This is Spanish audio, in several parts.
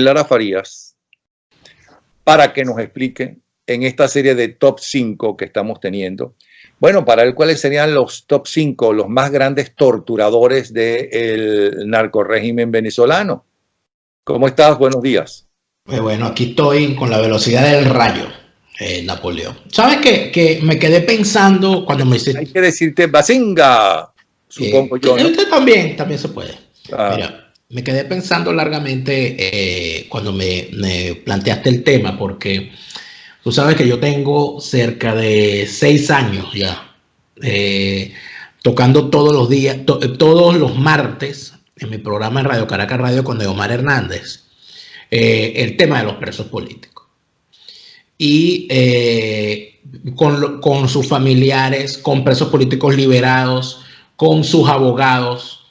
Lara Farías para que nos explique en esta serie de top 5 que estamos teniendo. Bueno, para él, ¿cuáles serían los top 5, los más grandes torturadores del narcorrégimen venezolano? ¿Cómo estás? Buenos días. Pues bueno, aquí estoy con la velocidad del rayo, Napoleón. ¿Sabes qué? Me quedé pensando cuando me hiciste... Hay que decirte Bazinga, supongo yo, ¿no? También se puede. Ah. Mira, me quedé pensando largamente cuando me planteaste el tema, porque tú sabes que yo tengo cerca de 6 años ya tocando todos los días, todos los martes en mi programa en Radio Caracas Radio con Omar Hernández, el tema de los presos políticos. Y con sus familiares, con presos políticos liberados, con sus abogados.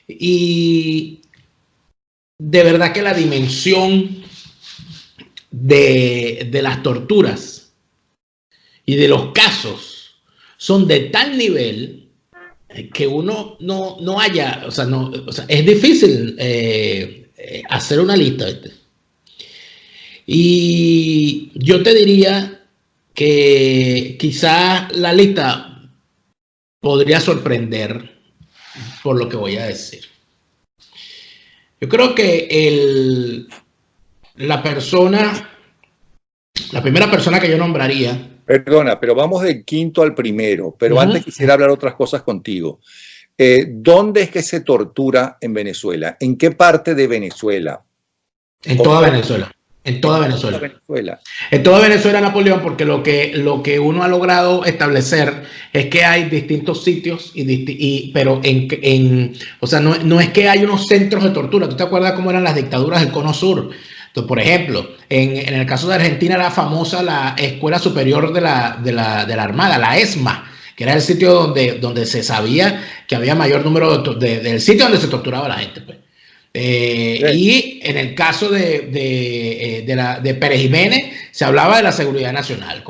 Y de verdad que la dimensión de las torturas y de los casos son de tal nivel que uno no haya, o sea, es difícil hacer una lista. Y yo te diría que quizá la lista podría sorprender por lo que voy a decir. Yo creo que la primera persona que yo nombraría... Perdona, pero vamos del quinto al primero, pero antes quisiera hablar otras cosas contigo. ¿Dónde es que se tortura en Venezuela? ¿En qué parte de Venezuela? En toda Venezuela. En toda Venezuela. En toda Venezuela, Napoleón, porque lo que uno ha logrado establecer es que hay distintos sitios, pero o sea, no es que hay unos centros de tortura. ¿Tú te acuerdas cómo eran las dictaduras del Cono Sur? Entonces, por ejemplo, en el caso de Argentina era famosa la Escuela Superior de la Armada, la ESMA, que era el sitio donde se sabía que había mayor número del sitio donde se torturaba a la gente, pues. Y en el caso de Pérez Jiménez se hablaba de la seguridad nacional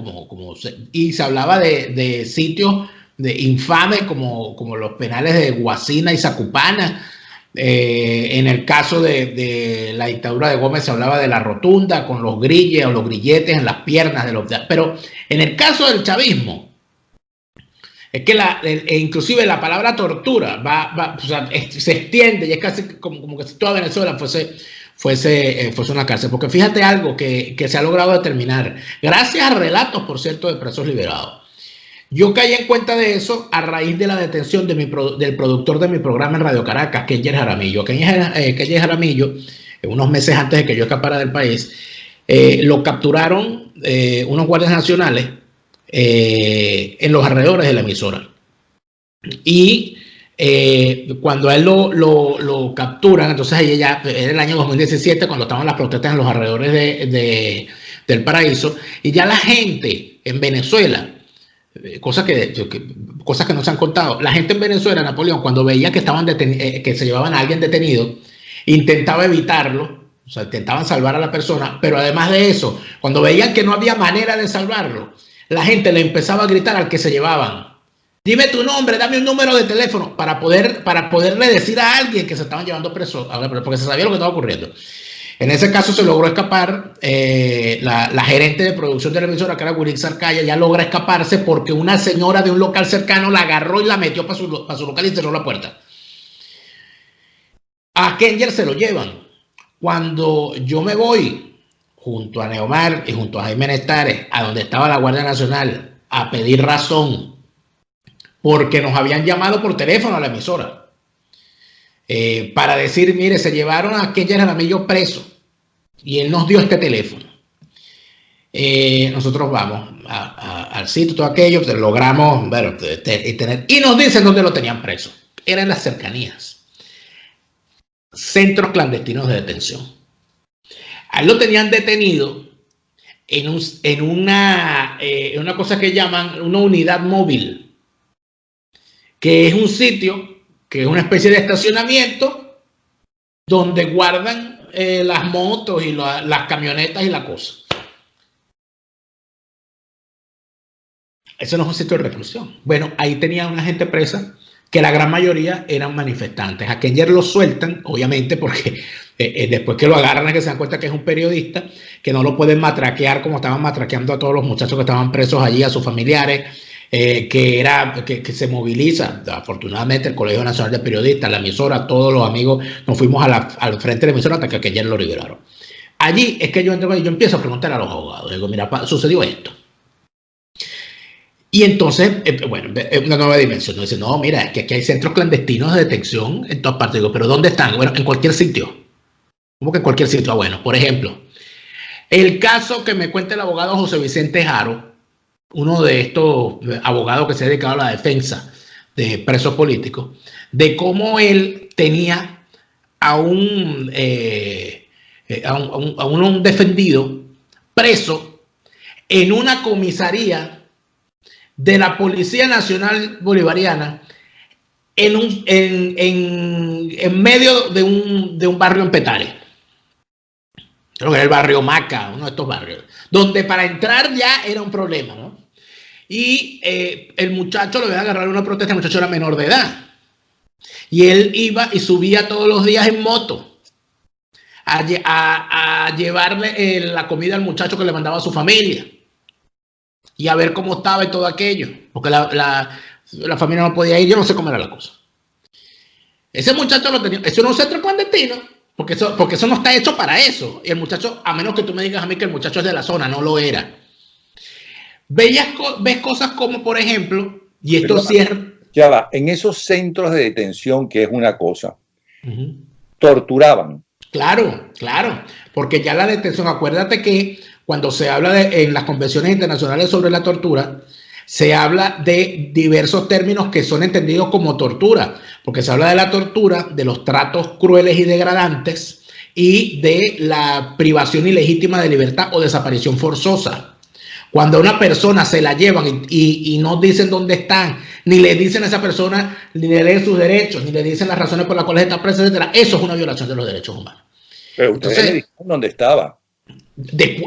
y se hablaba de sitios infames como los penales de Guasina y Zacupana. En el caso de la dictadura de Gómez se hablaba de la rotunda con los grilles o los grilletes en las piernas pero en el caso del chavismo es que inclusive la palabra tortura o sea, se extiende y es casi como que si toda Venezuela fuese una cárcel. Porque fíjate algo que se ha logrado determinar, gracias a relatos, por cierto, de presos liberados. Yo caí en cuenta de eso a raíz de la detención del productor de mi programa en Radio Caracas, Kenyer Jaramillo. Kenyer Jaramillo, unos meses antes de que yo escapara del país, lo capturaron unos guardias nacionales en los alrededores de la emisora. Y cuando a él lo capturan, entonces ahí ya era el año 2017, cuando estaban las protestas en los alrededores del Paraíso, y ya la gente en Venezuela, cosas que no se han contado, la gente en Venezuela, Napoleón, cuando veía que que se llevaban a alguien detenido, intentaba evitarlo. O sea, intentaban salvar a la persona, pero además de eso, cuando veían que no había manera de salvarlo, la gente le empezaba a gritar al que se llevaban: dime tu nombre, dame un número de teléfono, para poderle decir a alguien que se estaban llevando preso, porque se sabía lo que estaba ocurriendo. En ese caso se logró escapar, la gerente de producción de la emisora, que era Gurik Sarkaya, ya logra escaparse porque una señora de un local cercano la agarró y la metió para su local y cerró la puerta. A Kenyer se lo llevan. Cuando yo me voy junto a Neomar y junto a Jaime Nestares a donde estaba la Guardia Nacional a pedir razón, porque nos habían llamado por teléfono a la emisora para decir: mire, se llevaron a Kenyer Jaramillo preso y él nos dio este teléfono. Nosotros vamos al sitio, todo aquello, logramos y nos dicen dónde lo tenían preso. Era en las cercanías, centros clandestinos de detención. A él lo tenían detenido en una cosa que llaman una unidad móvil, que es un sitio, que es una especie de estacionamiento donde guardan las motos y las camionetas y la cosa. Eso no es un sitio de reclusión. Bueno, ahí tenía una gente presa que la gran mayoría eran manifestantes. A Kenger lo sueltan, obviamente, porque después que lo agarran es que se dan cuenta que es un periodista, que no lo pueden matraquear como estaban matraqueando a todos los muchachos que estaban presos allí, a sus familiares, que se moviliza. Afortunadamente el Colegio Nacional de Periodistas, la emisora, todos los amigos nos fuimos al frente de la emisora hasta que Kenger lo liberaron. Allí es que yo empiezo a preguntar a los abogados, digo, mira, sucedió esto. Y entonces, bueno, una nueva dimensión. Dice, no, mira, es que aquí hay centros clandestinos de detención en todas partes. Digo, ¿pero dónde están? Bueno, en cualquier sitio. ¿Cómo que en cualquier sitio? Bueno, por ejemplo, el caso que me cuenta el abogado José Vicente Jaro, uno de estos abogados que se ha dedicado a la defensa de presos políticos, de cómo él tenía a un defendido preso en una comisaría de la Policía Nacional Bolivariana en medio de un barrio en Petare. Creo que era el barrio Maca, uno de estos barrios, donde para entrar ya era un problema, ¿no? Y el muchacho lo iba a agarrar una protesta, el muchacho era menor de edad. Y él iba y subía todos los días en moto a llevarle la comida al muchacho que le mandaba a su familia. Y a ver cómo estaba y todo aquello. Porque la familia no podía ir, yo no sé cómo era la cosa. Ese muchacho lo tenía, eso no es un centro clandestino, porque eso no está hecho para eso. Y el muchacho, a menos que tú me digas a mí que el muchacho es de la zona, no lo era. Ves cosas como, por ejemplo, y esto cierra. Ya va, en esos centros de detención, que es una cosa, torturaban. Claro, porque ya la detención, acuérdate que cuando se habla en las convenciones internacionales sobre la tortura, se habla de diversos términos que son entendidos como tortura, porque se habla de la tortura, de los tratos crueles y degradantes y de la privación ilegítima de libertad o desaparición forzosa. Cuando a una persona se la llevan y no dicen dónde están, ni le dicen a esa persona, ni le leen sus derechos, ni le dicen las razones por las cuales está presa, etc., eso es una violación de los derechos humanos. Pero ustedes le dijeron dónde estaba.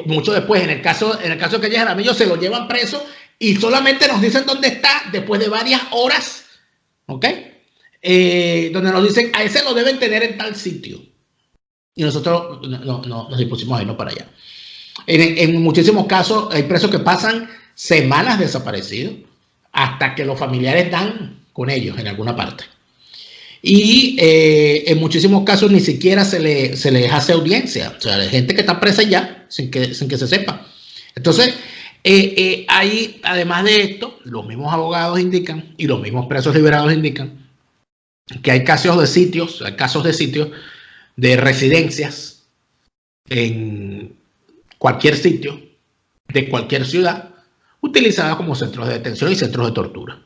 Mucho después, en el caso de Calle Jaramillo, se lo llevan preso y solamente nos dicen dónde está después de varias horas, ¿ok? Donde nos dicen, a ese lo deben tener en tal sitio. Y nosotros nos dispusimos a irnos para allá. En muchísimos casos hay presos que pasan semanas desaparecidos hasta que los familiares dan con ellos en alguna parte. Y en muchísimos casos ni siquiera se les hace audiencia. O sea, hay gente que está presa ya sin que se sepa. Entonces, ahí, además de esto, los mismos abogados indican y los mismos presos liberados indican que hay casos de sitios de residencias en cualquier sitio de cualquier ciudad utilizadas como centros de detención y centros de tortura,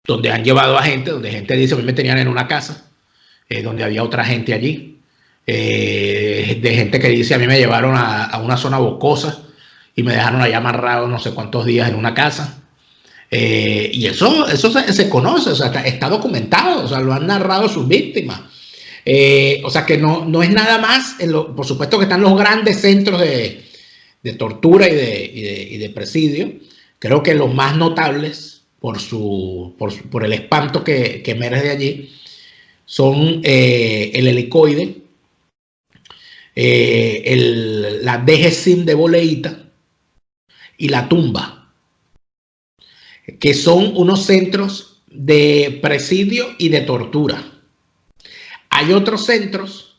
donde han llevado a gente, donde gente dice, a mí me tenían en una casa, donde había otra gente allí, de gente que dice, a mí me llevaron a una zona boscosa y me dejaron allá amarrado no sé cuántos días en una casa. Y eso se conoce, o sea, está documentado, o sea, lo han narrado sus víctimas. O sea, que no es nada más, por supuesto que están los grandes centros de tortura y de presidio. Creo que los más notables por el espanto que emerge de allí son el Helicoide, la DGCIM de Boleíta y la Tumba, que son unos centros de presidio y de tortura. Hay otros centros,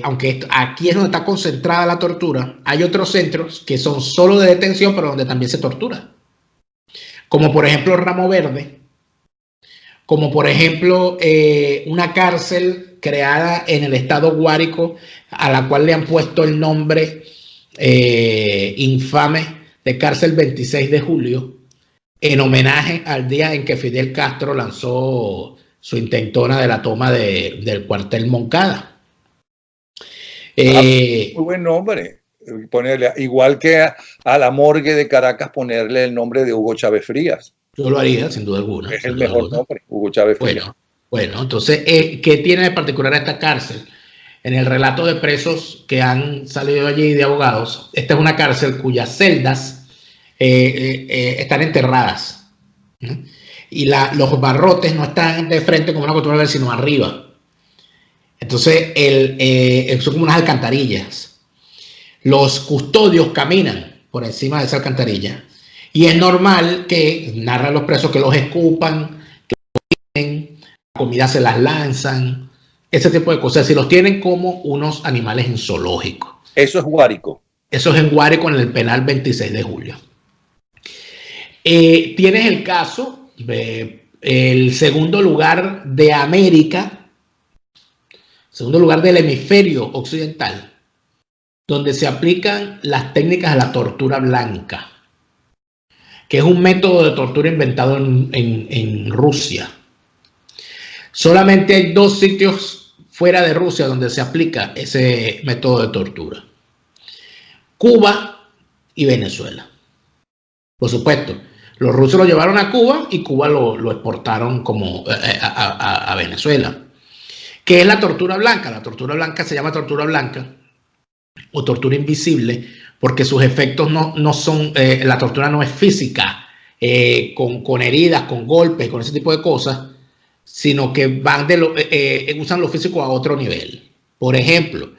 aunque aquí es donde está concentrada la tortura, hay otros centros que son solo de detención, pero donde también se tortura. Como por ejemplo Ramo Verde, como por ejemplo una cárcel creada en el estado Guárico, a la cual le han puesto el nombre infame de Cárcel 26 de Julio, en homenaje al día en que Fidel Castro lanzó su intentona de la toma del cuartel Moncada. Muy buen nombre. Ponerle, igual que a la morgue de Caracas, ponerle el nombre de Hugo Chávez Frías. Yo lo haría, sin duda alguna. Es el mejor nombre, Hugo Chávez Frías. Bueno, entonces, ¿qué tiene de particular esta cárcel? En el relato de presos que han salido allí de abogados, esta es una cárcel cuyas celdas están enterradas. y los barrotes no están de frente como una costumbre, sino arriba. Entonces, son como unas alcantarillas. Los custodios caminan por encima de esa alcantarilla. Y es normal que, narran los presos, que los escupan, que los tienen, la comida se las lanzan, ese tipo de cosas. Si los tienen como unos animales en zoológico. Eso es Guárico. Eso es en Guárico, en el penal 26 de julio. Tienes el caso el segundo lugar de América, segundo lugar del hemisferio occidental, donde se aplican las técnicas de la tortura blanca, que es un método de tortura inventado en Rusia. Solamente hay 2 sitios fuera de Rusia donde se aplica ese método de tortura: Cuba y Venezuela. Por supuesto, los rusos lo llevaron a Cuba y Cuba lo exportaron como a Venezuela. ¿Qué es la tortura blanca? La tortura blanca se llama tortura blanca o tortura invisible porque sus efectos no son, la tortura no es física, con heridas, con golpes, con ese tipo de cosas, sino que van usan lo físico a otro nivel. Por ejemplo,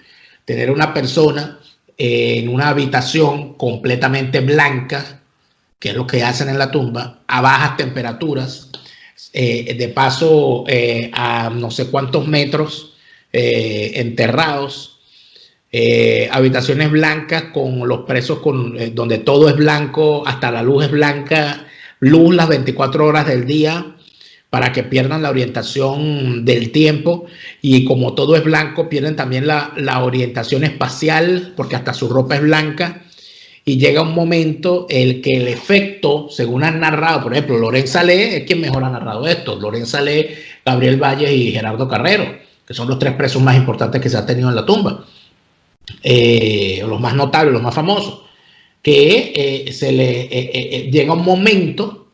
tener una persona en una habitación completamente blanca, que es lo que hacen en la tumba, a bajas temperaturas, de paso a no sé cuántos metros, enterrados, habitaciones blancas con los presos, donde todo es blanco, hasta la luz es blanca, luz las 24 horas del día, para que pierdan la orientación del tiempo, y como todo es blanco, pierden también la orientación espacial, porque hasta su ropa es blanca. Y llega un momento en que el efecto, según han narrado, por ejemplo, Lorenz Salé es quien mejor ha narrado esto. Lorenz Salé, Gabriel Valles y Gerardo Carrero, que son los 3 presos más importantes que se han tenido en la tumba, los más notables, los más famosos, que llega un momento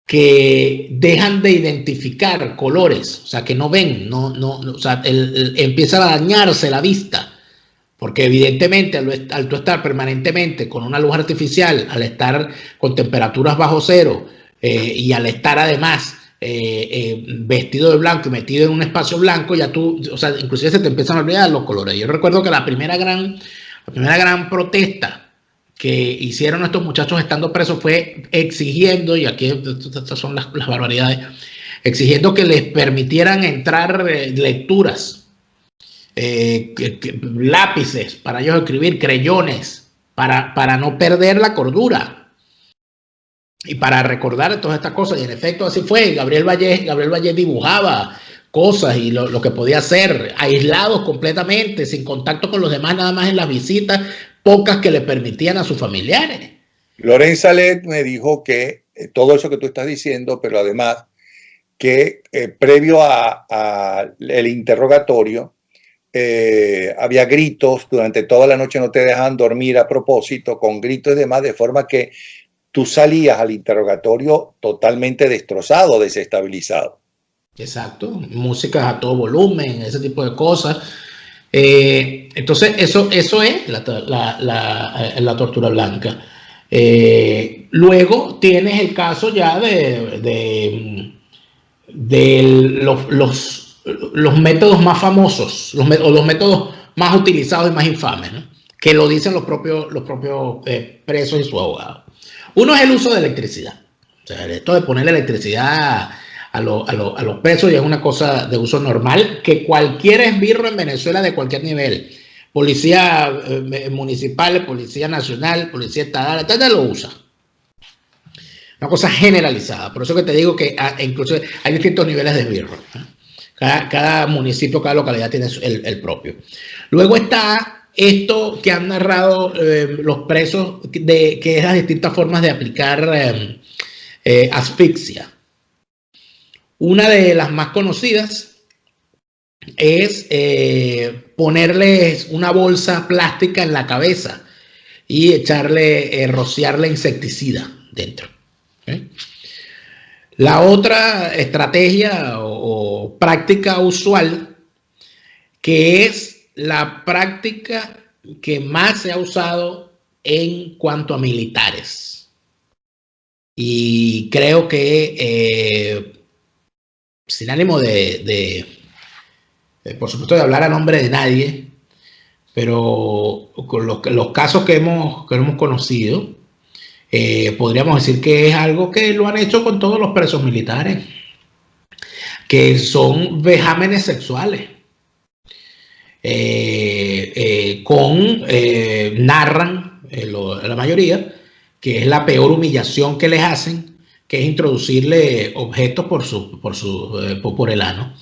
que dejan de identificar colores, o sea, que no ven, o sea, empieza a dañarse la vista. Porque evidentemente al tú estar permanentemente con una luz artificial, al estar con temperaturas bajo cero, y al estar además vestido de blanco y metido en un espacio blanco, ya tú, o sea, inclusive se te empiezan a olvidar los colores. Yo recuerdo que la primera gran protesta que hicieron estos muchachos estando presos fue exigiendo, y aquí estas son las barbaridades, exigiendo que les permitieran entrar lecturas. Lápices para ellos escribir, creyones, para no perder la cordura y para recordar todas estas cosas. Y en efecto así fue. Gabriel Valles dibujaba cosas y lo que podía hacer, aislados completamente, sin contacto con los demás, nada más en las visitas pocas que le permitían a sus familiares. Lorenz Salé me dijo que todo eso que tú estás diciendo, pero además que previo el interrogatorio, había gritos durante toda la noche, no te dejaban dormir a propósito, con gritos y demás, de forma que tú salías al interrogatorio totalmente destrozado, desestabilizado. Exacto, músicas a todo volumen, ese tipo de cosas. Entonces eso es la tortura blanca. Luego tienes el caso ya de los métodos más famosos, los métodos más utilizados y más infames, ¿no? Que lo dicen los propios presos y sus abogados. Uno es el uso de electricidad. O sea, esto de ponerle electricidad a los presos ya es una cosa de uso normal, que cualquier esbirro en Venezuela de cualquier nivel, policía municipal, policía nacional, policía estatal, lo usa. Una cosa generalizada. Por eso que te digo que incluso hay distintos niveles de esbirro, ¿no? Cada municipio, cada localidad tiene el propio. Luego está esto que han narrado los presos, que es las distintas formas de aplicar asfixia. Una de las más conocidas es ponerles una bolsa plástica en la cabeza y rociarle insecticida dentro. ¿Okay? La otra estrategia o práctica usual, que es la práctica que más se ha usado en cuanto a militares, Y creo que, sin ánimo por supuesto, de hablar a nombre de nadie, pero con los casos que hemos conocido, podríamos decir que es algo que lo han hecho con todos los presos militares, que son vejámenes sexuales. Narran, la mayoría, que es la peor humillación que les hacen, que es introducirle objetos por el ano.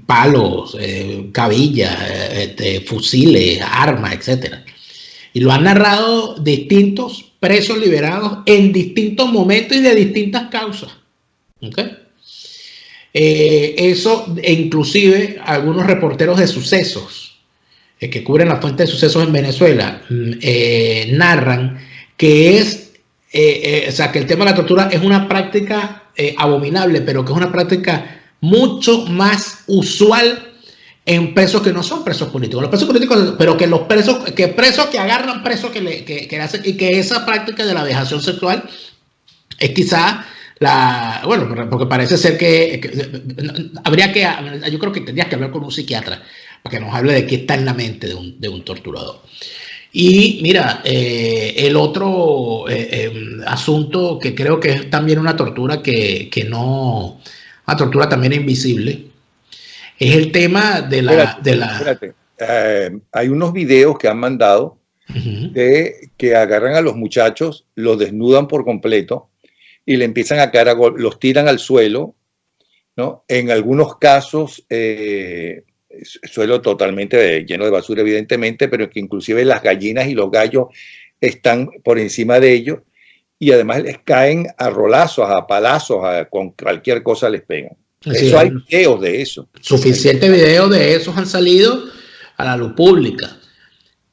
Palos, cabillas, fusiles, armas, etcétera. Y lo han narrado distintos presos liberados en distintos momentos y de distintas causas. ¿Okay? Eso, inclusive algunos reporteros de sucesos que cubren la fuente de sucesos en Venezuela narran que o sea, que el tema de la tortura es una práctica abominable, pero que es una práctica mucho más usual en presos que no son presos políticos. Los presos políticos, pero que los presos que agarran presos que hacen, y que esa práctica de la vejación sexual es quizá bueno, porque parece ser que yo creo que tendrías que hablar con un psiquiatra para que nos hable de qué está en la mente de un torturador. Y mira, el otro asunto que creo que es también una tortura una tortura también invisible, es el tema de la... Espérate. Hay unos videos que han mandado que agarran a los muchachos, los desnudan por completo y le empiezan a caer los tiran al suelo, ¿no? En algunos casos, suelo totalmente lleno de basura, evidentemente, pero que inclusive las gallinas y los gallos están por encima de ellos y además les caen a rolazos, a palazos, con cualquier cosa les pegan. Sí, hay videos de eso. Suficientes videos de esos han salido a la luz pública.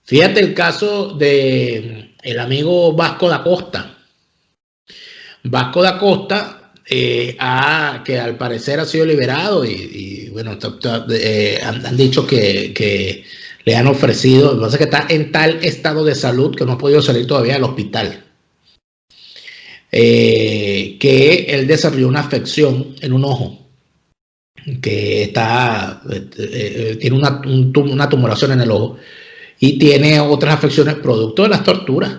Fíjate el caso de el amigo Vasco da Costa. Vasco da Costa, que al parecer ha sido liberado y bueno, han dicho que le han ofrecido, lo que pasa es que está en tal estado de salud que no ha podido salir todavía del hospital. Que él desarrolló una afección en un ojo, que tiene una tumoración en el ojo y tiene otras afecciones producto de las torturas,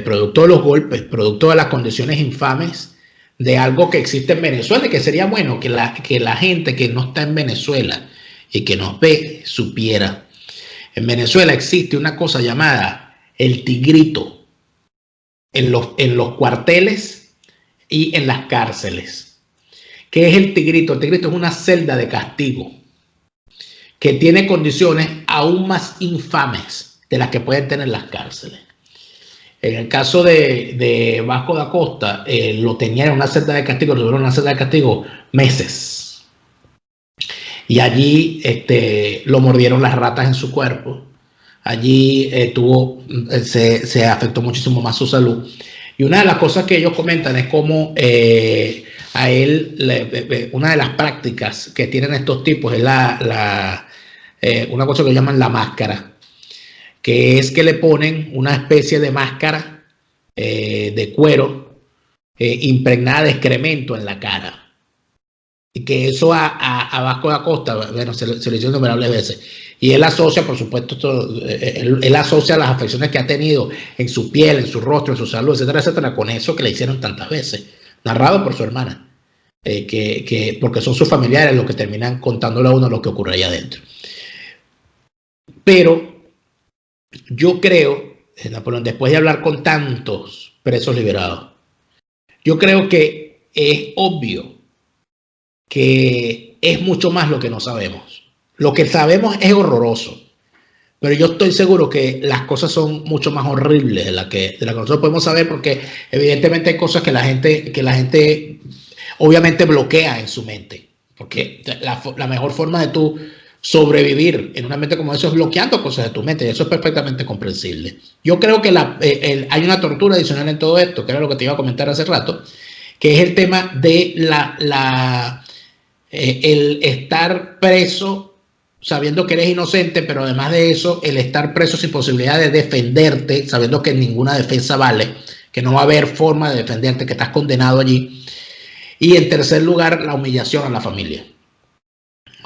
producto de los golpes, producto de las condiciones infames de algo que existe en Venezuela, y que sería bueno que la gente que no está en Venezuela y que nos ve supiera. En Venezuela existe una cosa llamada el tigrito en los cuarteles y en las cárceles. ¿Qué es el tigrito? El tigrito es una celda de castigo que tiene condiciones aún más infames de las que pueden tener las cárceles. En el caso de Vasco da Costa, lo tenía en una celda de castigo, lo tuvieron en una celda de castigo meses. Y allí lo mordieron las ratas en su cuerpo. Allí se afectó muchísimo más su salud. Y una de las cosas que ellos comentan es cómo a él, una de las prácticas que tienen estos tipos es una cosa que llaman la máscara, que es que le ponen una especie de máscara de cuero impregnada de excremento en la cara. Y que eso a Vasco da Costa, bueno, se lo hizo innumerables veces. Y él asocia, por supuesto, él asocia las afecciones que ha tenido en su piel, en su rostro, en su salud, etcétera, etcétera, con eso que le hicieron tantas veces, narrado por su hermana, porque son sus familiares los que terminan contándole a uno lo que ocurre allá adentro. Pero yo creo, Napoleón, después de hablar con tantos presos liberados, yo creo que es obvio que es mucho más lo que no sabemos. Lo que sabemos es horroroso, pero yo estoy seguro que las cosas son mucho más horribles de la que nosotros podemos saber, porque evidentemente hay cosas que la gente obviamente bloquea en su mente, porque la mejor forma de tú sobrevivir en un ambiente como eso es bloqueando cosas de tu mente, y eso es perfectamente comprensible. Yo creo que hay una tortura adicional en todo esto, que era lo que te iba a comentar hace rato, que es el tema de el estar preso sabiendo que eres inocente, pero además de eso, el estar preso sin posibilidad de defenderte, sabiendo que ninguna defensa vale, que no va a haber forma de defenderte, que estás condenado allí. Y en tercer lugar, la humillación a la familia.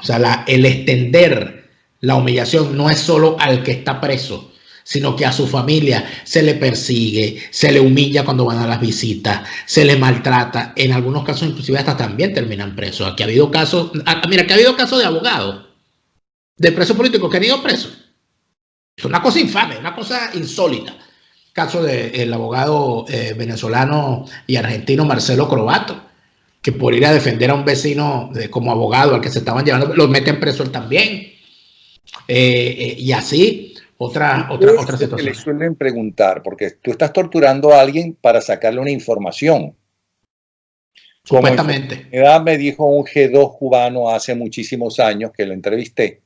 O sea, el extender la humillación no es solo al que está preso, sino que a su familia se le persigue, se le humilla cuando van a las visitas, se le maltrata. En algunos casos, inclusive, hasta también terminan presos. Aquí ha habido casos, mira, que ha habido casos de abogados, de presos políticos que han ido presos. Es una cosa infame, una cosa insólita. Caso del abogado venezolano y argentino Marcelo Crobato, que por ir a defender a un vecino como abogado al que se estaban llevando, lo meten preso él también. Y así, otra situación. Que le suelen preguntar, porque tú estás torturando a alguien para sacarle una información. Supuestamente. Me dijo un G2 cubano hace muchísimos años que lo entrevisté.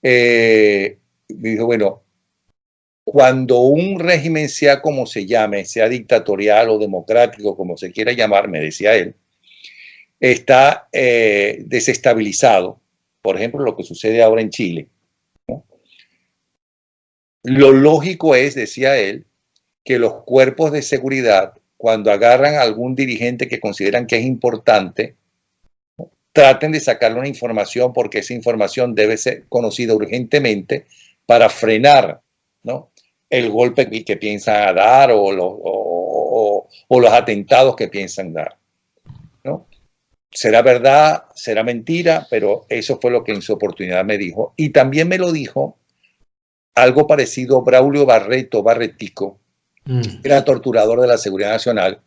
Me dijo, bueno, cuando un régimen sea como se llame, sea dictatorial o democrático, como se quiera llamar, me decía él, está desestabilizado, por ejemplo, lo que sucede ahora en Chile, ¿no? Lo lógico es, decía él, que los cuerpos de seguridad, cuando agarran a algún dirigente que consideran que es importante, ¿no?, traten de sacarle una información, porque esa información debe ser conocida urgentemente para frenar, ¿no?, el golpe que piensan dar o los atentados que piensan dar, ¿no? Será verdad, será mentira, pero eso fue lo que en su oportunidad me dijo. Y también me lo dijo algo parecido Braulio Barretico, era torturador de la Seguridad Nacional,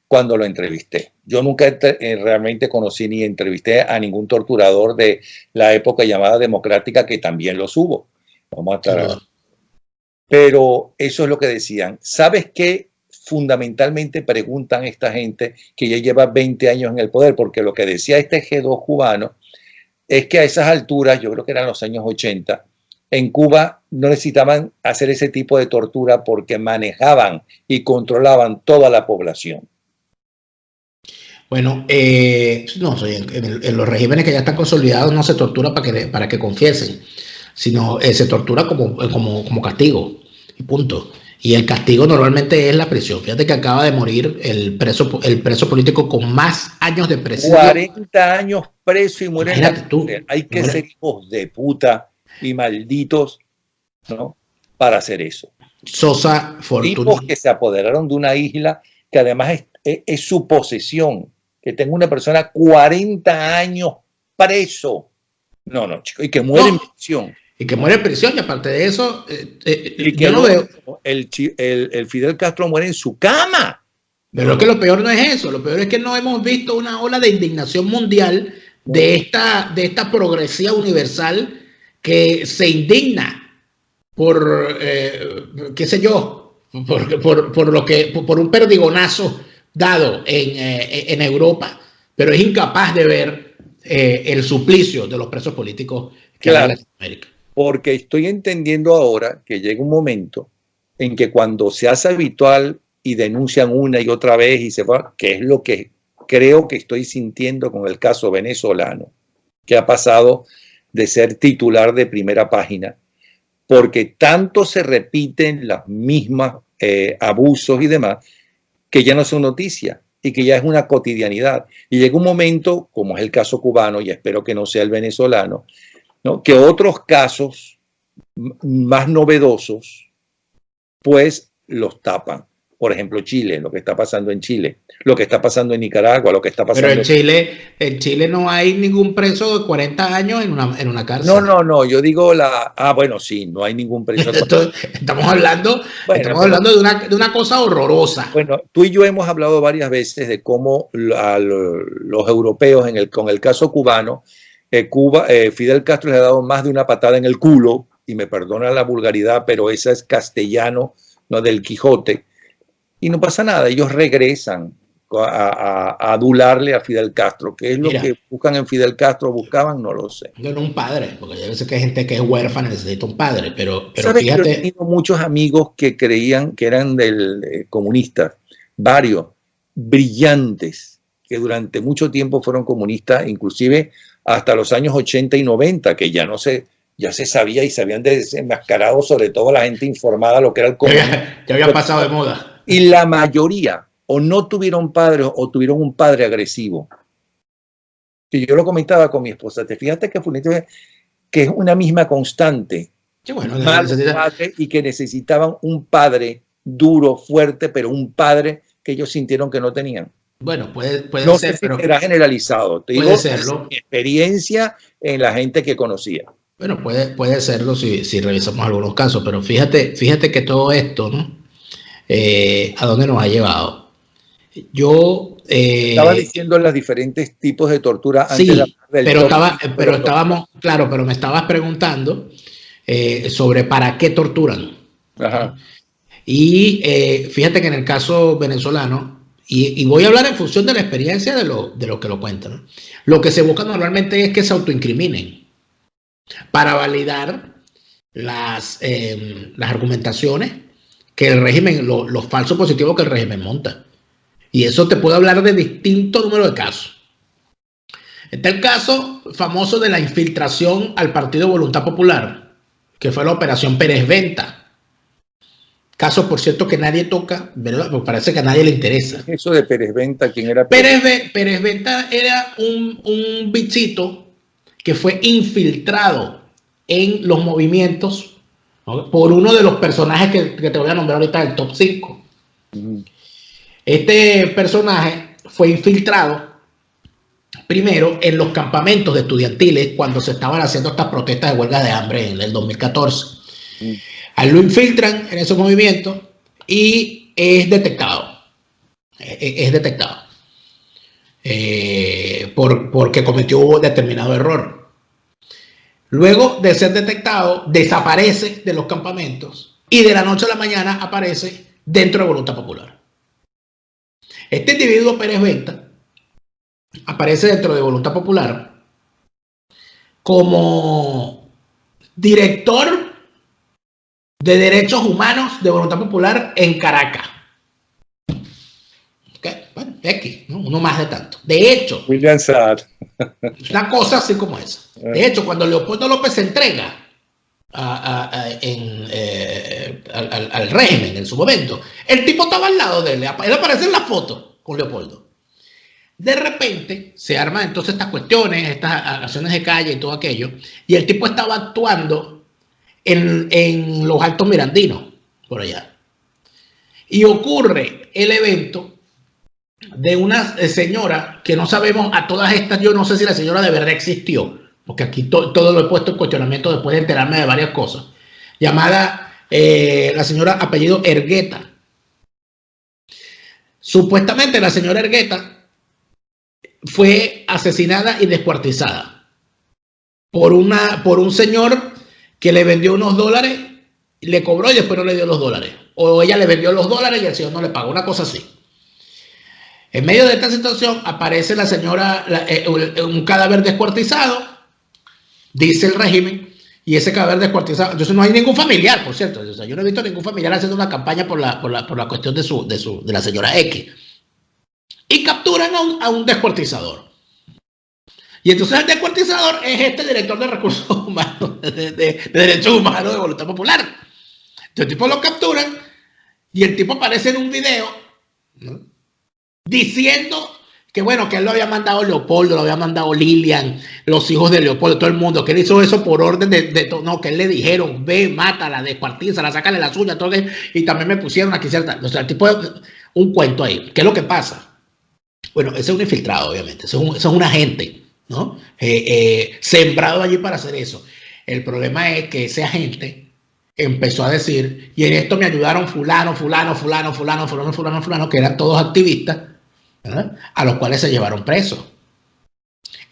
cuando lo entrevisté. Yo nunca realmente conocí ni entrevisté a ningún torturador de la época llamada democrática, que también los hubo. Vamos a aclarar. Pero eso es lo que decían. ¿Sabes qué? Fundamentalmente preguntan esta gente que ya lleva 20 años en el poder, porque lo que decía este G2 cubano es que a esas alturas, yo creo que eran los años 80, en Cuba no necesitaban hacer ese tipo de tortura porque manejaban y controlaban toda la población. Bueno, no, en los regímenes que ya están consolidados no se tortura para que confiesen, sino se tortura como castigo, y punto. Y el castigo normalmente es la prisión. Fíjate que acaba de morir el preso político con más años de presión. 40 años preso y muere en la cárcel. Hay que ser hijos de puta y malditos, ¿no?, para hacer eso. Sosa Fortuny. Tipos que se apoderaron de una isla que además es su posesión. Que tenga una persona 40 años preso. No, chico. Y que muere en prisión. Y que muere en prisión, y aparte de eso, y que yo no veo. El Fidel Castro muere en su cama. Pero es que lo peor no es eso. Lo peor es que no hemos visto una ola de indignación mundial de esta progresía universal que se indigna por, qué sé yo, por un perdigonazo dado en Europa, pero es incapaz de ver el suplicio de los presos políticos que hay en Latinoamérica. Porque estoy entendiendo ahora que llega un momento en que cuando se hace habitual y denuncian una y otra vez y se va, que es lo que creo que estoy sintiendo con el caso venezolano, que ha pasado de ser titular de primera página, porque tanto se repiten las mismas abusos y demás, que ya no son noticias y que ya es una cotidianidad. Y llega un momento, como es el caso cubano, y espero que no sea el venezolano, ¿no?, que otros casos más novedosos, pues los tapan. Por ejemplo, Chile, lo que está pasando en Chile, lo que está pasando en Nicaragua, lo que está pasando en Chile no hay ningún preso de 40 años en una cárcel. No, yo digo bueno, sí, no hay ningún preso. Estamos hablando de una cosa horrorosa. Bueno, tú y yo hemos hablado varias veces de cómo a los europeos, con el caso cubano, Fidel Castro les ha dado más de una patada en el culo, y me perdona la vulgaridad, pero esa es castellano, no del Quijote. Y no pasa nada, ellos regresan a adularle a Fidel Castro. ¿Qué es lo que buscan en Fidel Castro? ¿Buscaban? No lo sé. No un padre, porque ya veces que hay gente que es huérfana, necesita un padre, pero ¿sabes? Fíjate. Yo he tenido muchos amigos que creían que eran comunistas, varios, brillantes, que durante mucho tiempo fueron comunistas, inclusive hasta los años 80 y 90, que ya se sabía y se habían desenmascarado, sobre todo la gente informada, lo que era el comunismo. Ya había pasado de moda. Y la mayoría o no tuvieron padres o tuvieron un padre agresivo. Y yo lo comentaba con mi esposa, te fíjate que es una misma constante. Sí, bueno, padre, y que necesitaban un padre duro, fuerte, pero un padre que ellos sintieron que no tenían. Bueno, puede no ser, sé si será generalizado. Te puede digo, serlo. Mi experiencia en la gente que conocía. Bueno, puede serlo si revisamos algunos casos, pero fíjate que todo esto, ¿no? ¿A dónde nos ha llevado? Yo estaba diciendo los diferentes tipos de tortura antes sí, pero estábamos, claro, pero me estabas preguntando sobre para qué torturan. Ajá. Y fíjate que en el caso venezolano, y voy a hablar en función de la experiencia de lo que lo cuentan, ¿no? Lo que se busca normalmente es que se autoincriminen para validar las argumentaciones que el régimen, los falsos positivos que el régimen monta. Y eso te puedo hablar de distinto número de casos. Está el caso famoso de la infiltración al Partido Voluntad Popular, que fue la Operación Pérez Venta. Caso, por cierto, que nadie toca, ¿verdad? Porque parece que a nadie le interesa. Eso de Pérez Venta, ¿quién era? Pérez Venta era un bichito que fue infiltrado en los movimientos, ¿no? Por uno de los personajes que te voy a nombrar ahorita del top 5. Este personaje fue infiltrado primero en los campamentos de estudiantiles cuando se estaban haciendo estas protestas de huelga de hambre en el 2014. A él lo infiltran en esos movimientos y es detectado. Porque cometió determinado error. Luego de ser detectado, desaparece de los campamentos y de la noche a la mañana aparece dentro de Voluntad Popular. Este individuo, Pérez Venta, aparece dentro de Voluntad Popular como director de Derechos Humanos de Voluntad Popular en Caracas. Okay. Bueno, X, ¿no? Uno más de tanto. De hecho, William Saad. Una cosa así como esa. De hecho, cuando Leopoldo López se entrega al régimen en su momento, el tipo estaba al lado de él. Él aparece en la foto con Leopoldo. De repente se arman entonces estas cuestiones, estas acciones de calle y todo aquello, y el tipo estaba actuando en los Altos Mirandinos, por allá. Y ocurre el evento de una señora que no sabemos, a todas estas, yo no sé si la señora de verdad existió, porque aquí todo lo he puesto en cuestionamiento después de enterarme de varias cosas, llamada la señora apellido Ergueta. Supuestamente la señora Ergueta fue asesinada y descuartizada por un señor que le vendió unos dólares, le cobró y después no le dio los dólares. O ella le vendió los dólares y el señor no le pagó, una cosa así. En medio de esta situación aparece la señora, un cadáver descuartizado, dice el régimen, y ese cadáver descuartizado, entonces no hay ningún familiar, por cierto, o sea, yo no he visto ningún familiar haciendo una campaña por la cuestión de la señora X. Y capturan a un descuartizador. Y entonces el descuartizador es este director de recursos humanos, de derechos humanos de Voluntad Popular. Entonces el tipo lo capturan y el tipo aparece en un video, ¿no?, diciendo que bueno, que él lo había mandado Leopoldo, lo había mandado Lilian, los hijos de Leopoldo, todo el mundo, que él hizo eso por orden no, que él le dijeron, ve, mátala, descuartízala, sácale las uñas, todo eso, y también me pusieron aquí cierta, o sea, el tipo, un cuento ahí. ¿Qué es lo que pasa? Bueno, ese es un infiltrado, obviamente, ese es un agente, ¿no? Sembrado allí para hacer eso. El problema es que ese agente empezó a decir, y en esto me ayudaron fulano, que eran todos activistas, ¿verdad?, a los cuales se llevaron presos.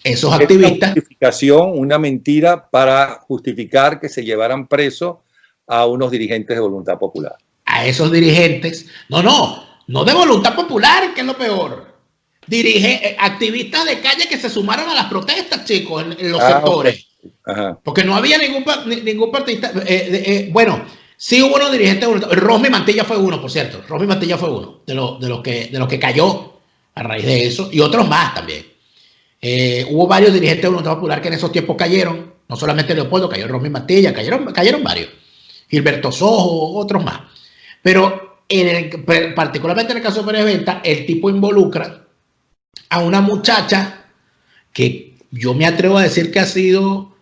Esos activistas. Una justificación, una mentira para justificar que se llevaran presos a unos dirigentes de Voluntad Popular. A esos dirigentes, no de Voluntad Popular, que es lo peor. Activistas de calle que se sumaron a las protestas, chicos, en los sectores. Okay. Ajá. Porque no había ningún partidista. Bueno, sí hubo unos dirigentes de Voluntad. Rosmi Mantilla fue uno, por cierto. Rosmi Mantilla fue uno de los que cayó a raíz de eso, y otros más también. Hubo varios dirigentes de Voluntad Popular que en esos tiempos cayeron. No solamente Leopoldo, cayó Rosmi Mantilla, cayeron varios. Gilberto Sojo, otros más. Pero particularmente en el caso de Pérez Venta, el tipo involucra a una muchacha que yo me atrevo a decir que ha sido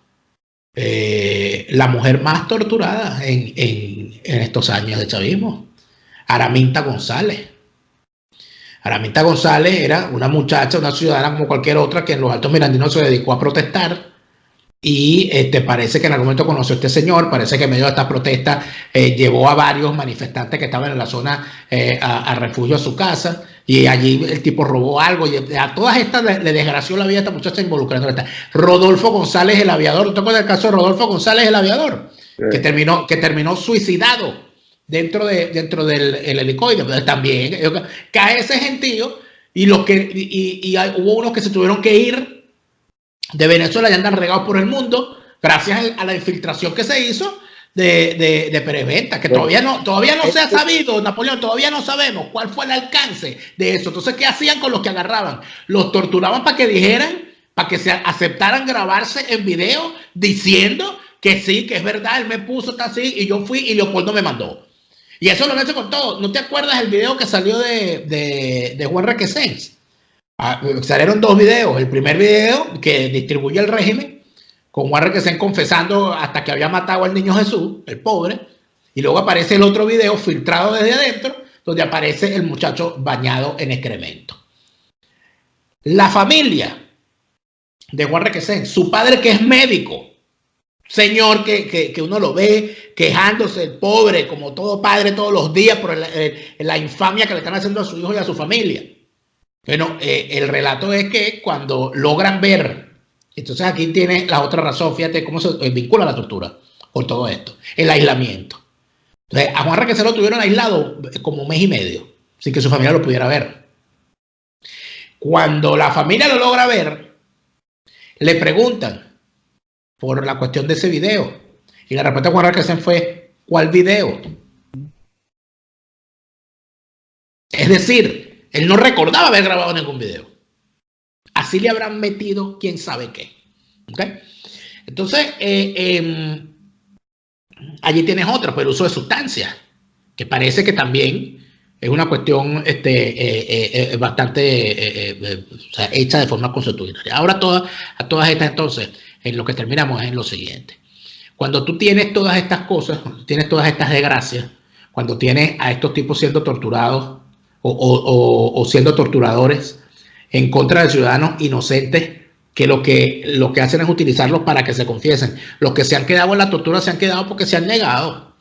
la mujer más torturada en estos años de chavismo, Araminta González. Araminta González era una muchacha, una ciudadana como cualquier otra que en los Altos Mirandinos se dedicó a protestar y parece que en algún momento conoció a este señor, parece que en medio de esta protesta llevó a varios manifestantes que estaban en la zona a refugio a su casa y allí el tipo robó algo y a todas estas le desgració la vida a esta muchacha involucrándola. Rodolfo González el aviador, ¿te acuerdas del caso de Rodolfo González el aviador? Sí. Que terminó suicidado dentro del helicoide. Pero también cae ese gentío y hubo unos que se tuvieron que ir de Venezuela y andan regados por el mundo gracias a la infiltración que se hizo de Pérez Venta, que todavía no se ha sabido, Napoleón, todavía no sabemos cuál fue el alcance de eso. Entonces, ¿qué hacían con los que agarraban? Los torturaban para que dijeran, para que se aceptaran grabarse en video diciendo que sí, que es verdad, él me puso así y yo fui y Leopoldo me mandó. Y eso lo han hecho con todo. ¿No te acuerdas el video que salió de Juan Requesens? Salieron dos videos. El primer video que distribuye el régimen, con Juan Requesens confesando hasta que había matado al niño Jesús, el pobre. Y luego aparece el otro video filtrado desde adentro, donde aparece el muchacho bañado en excremento. La familia de Juan Requesens, su padre que es médico, señor que uno lo ve quejándose, el pobre, como todo padre todos los días por la infamia que le están haciendo a su hijo y a su familia. Bueno, el relato es que cuando logran ver, entonces aquí tiene la otra razón, fíjate cómo se vincula la tortura con todo esto, el aislamiento. Entonces, a Juan Requesens lo tuvieron aislado como un mes y medio, sin que su familia lo pudiera ver. Cuando la familia lo logra ver, le preguntan por la cuestión de ese video. Y la respuesta de Juan Requesens fue, ¿cuál video? Es decir, él no recordaba haber grabado ningún video. Así le habrán metido quién sabe qué. ¿Okay? Entonces, allí tienes otro, pero uso de sustancias, que parece que también es una cuestión bastante o sea, hecha de forma consuetudinaria. Ahora a todas estas entonces, en lo que terminamos es en lo siguiente. Cuando tú tienes todas estas cosas, tienes todas estas desgracias, cuando tienes a estos tipos siendo torturados o siendo torturadores en contra de ciudadanos inocentes que lo que hacen es utilizarlos para que se confiesen. Los que se han quedado en la tortura se han quedado porque se han negado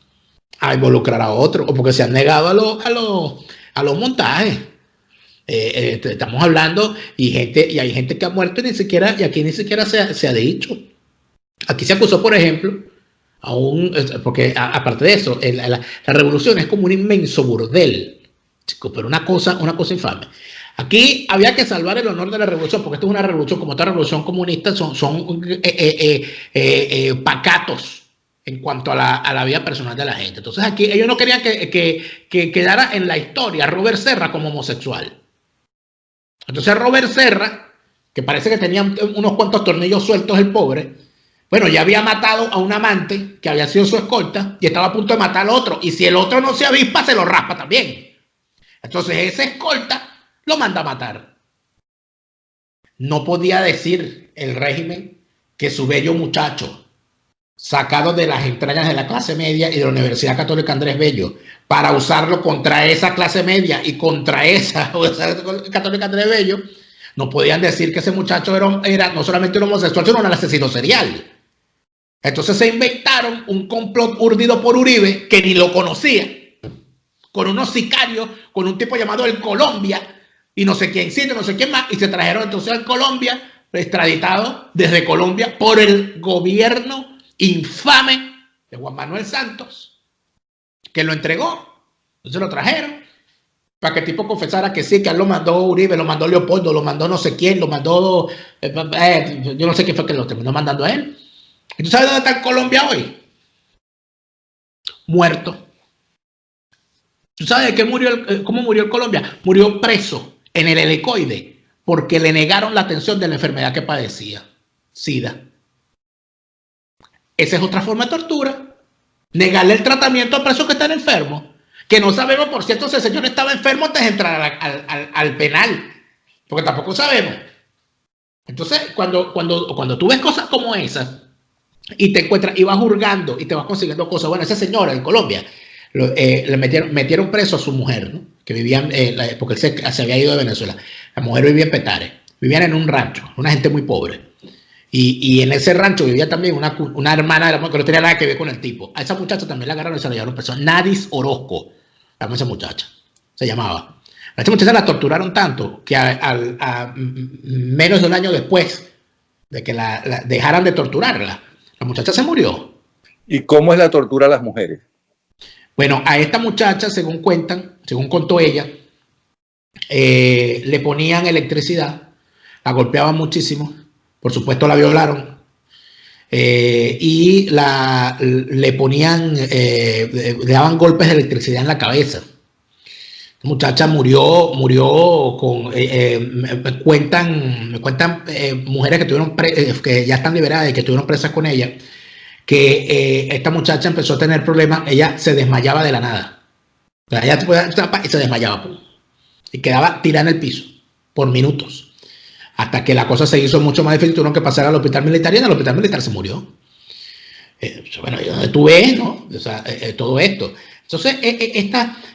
a involucrar a otros o porque se han negado a los montajes. Estamos hablando y hay gente que ha muerto y aquí ni siquiera se ha dicho. Aquí se acusó, por ejemplo, porque aparte de eso, la revolución es como un inmenso burdel, chicos, pero una cosa infame. Aquí había que salvar el honor de la revolución, porque esto es una revolución, como otra revolución comunista, son pacatos en cuanto a la vida personal de la gente. Entonces aquí ellos no querían que quedara en la historia Robert Serra como homosexual. Entonces Robert Serra, que parece que tenía unos cuantos tornillos sueltos el pobre, bueno, ya había matado a un amante que había sido su escolta y estaba a punto de matar al otro. Y si el otro no se avispa, se lo raspa también. Entonces ese escolta lo manda a matar. No podía decir el régimen que su bello muchacho, sacado de las entrañas de la clase media y de la Universidad Católica Andrés Bello, para usarlo contra esa clase media y contra esa Universidad Católica Andrés Bello, no podían decir que ese muchacho era no solamente un homosexual, sino un asesino serial. Entonces se inventaron un complot urdido por Uribe, que ni lo conocía, con unos sicarios, con un tipo llamado el Colombia, y no sé quién sí, no sé quién más, y se trajeron entonces al Colombia, extraditado desde Colombia por el gobierno infame de Juan Manuel Santos, que lo entregó. Entonces lo trajeron para que el tipo confesara que sí, que él lo mandó Uribe, lo mandó Leopoldo, lo mandó no sé quién, lo mandó, yo no sé quién fue que lo terminó mandando a él. ¿Y tú sabes dónde está en Colombia hoy? Muerto. ¿Tú sabes de cómo murió en Colombia? Murió preso en el helicoide porque le negaron la atención de la enfermedad que padecía, SIDA. Esa es otra forma de tortura. Negarle el tratamiento a presos que están enfermos. que no sabemos, por cierto, si el señor estaba enfermo antes de entrar al penal, porque tampoco sabemos. Entonces, cuando tú ves cosas como esas y te encuentras y vas hurgando y te vas consiguiendo cosas, bueno, ese señor en Colombia le metieron preso a su mujer, ¿no? Que vivían, porque él se había ido de Venezuela. La mujer vivía en Petare, vivían en un rancho, una gente muy pobre. Y en ese rancho vivía también una hermana de la mujer que no tenía nada que ver con el tipo. A esa muchacha también la agarraron y se la llevaron preso. Nadis Orozco, esa muchacha, se llamaba. A esta muchacha la torturaron tanto que a menos de un año después de que la dejaran de torturarla, la muchacha se murió. ¿Y cómo es la tortura a las mujeres? Bueno, a esta muchacha, según contó ella, le ponían electricidad, la golpeaban muchísimo, por supuesto la violaron, y le ponían, le daban golpes de electricidad en la cabeza. La muchacha murió con, me cuentan mujeres que ya están liberadas y que estuvieron presas con ella, que esta muchacha empezó a tener problemas, ella se desmayaba de la nada. O sea, ella se desmayaba y quedaba tirada en el piso por minutos, hasta que la cosa se hizo mucho más difícil, tuvieron que pasar al hospital militar y en el hospital militar se murió. Bueno, donde tú ves, ¿no? O sea, todo esto. Entonces,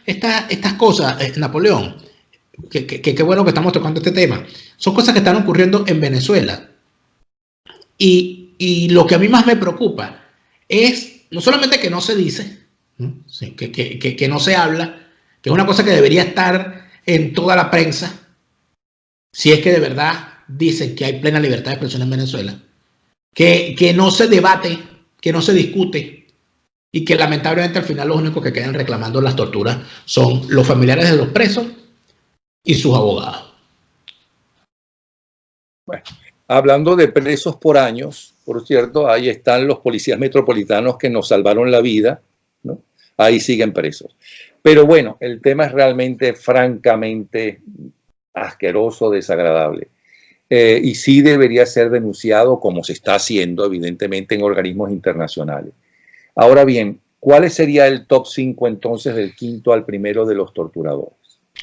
estas cosas, Napoleón, qué bueno que estamos tocando este tema, son cosas que están ocurriendo en Venezuela. Y lo que a mí más me preocupa es no solamente que no se dice, ¿no? Sí, que no se habla, que es una cosa que debería estar en toda la prensa, si es que de verdad dicen que hay plena libertad de expresión en Venezuela, que no se debate, que no se discute, y que lamentablemente al final los únicos que quedan reclamando las torturas son los familiares de los presos y sus abogados. Bueno, hablando de presos por años, por cierto, ahí están los policías metropolitanos que nos salvaron la vida, ¿no? Ahí siguen presos. Pero bueno, el tema es realmente, francamente, asqueroso, desagradable. Y sí debería ser denunciado, como se está haciendo, evidentemente, en organismos internacionales. Ahora bien, ¿cuál sería el top 5 entonces del quinto al primero de los torturadores?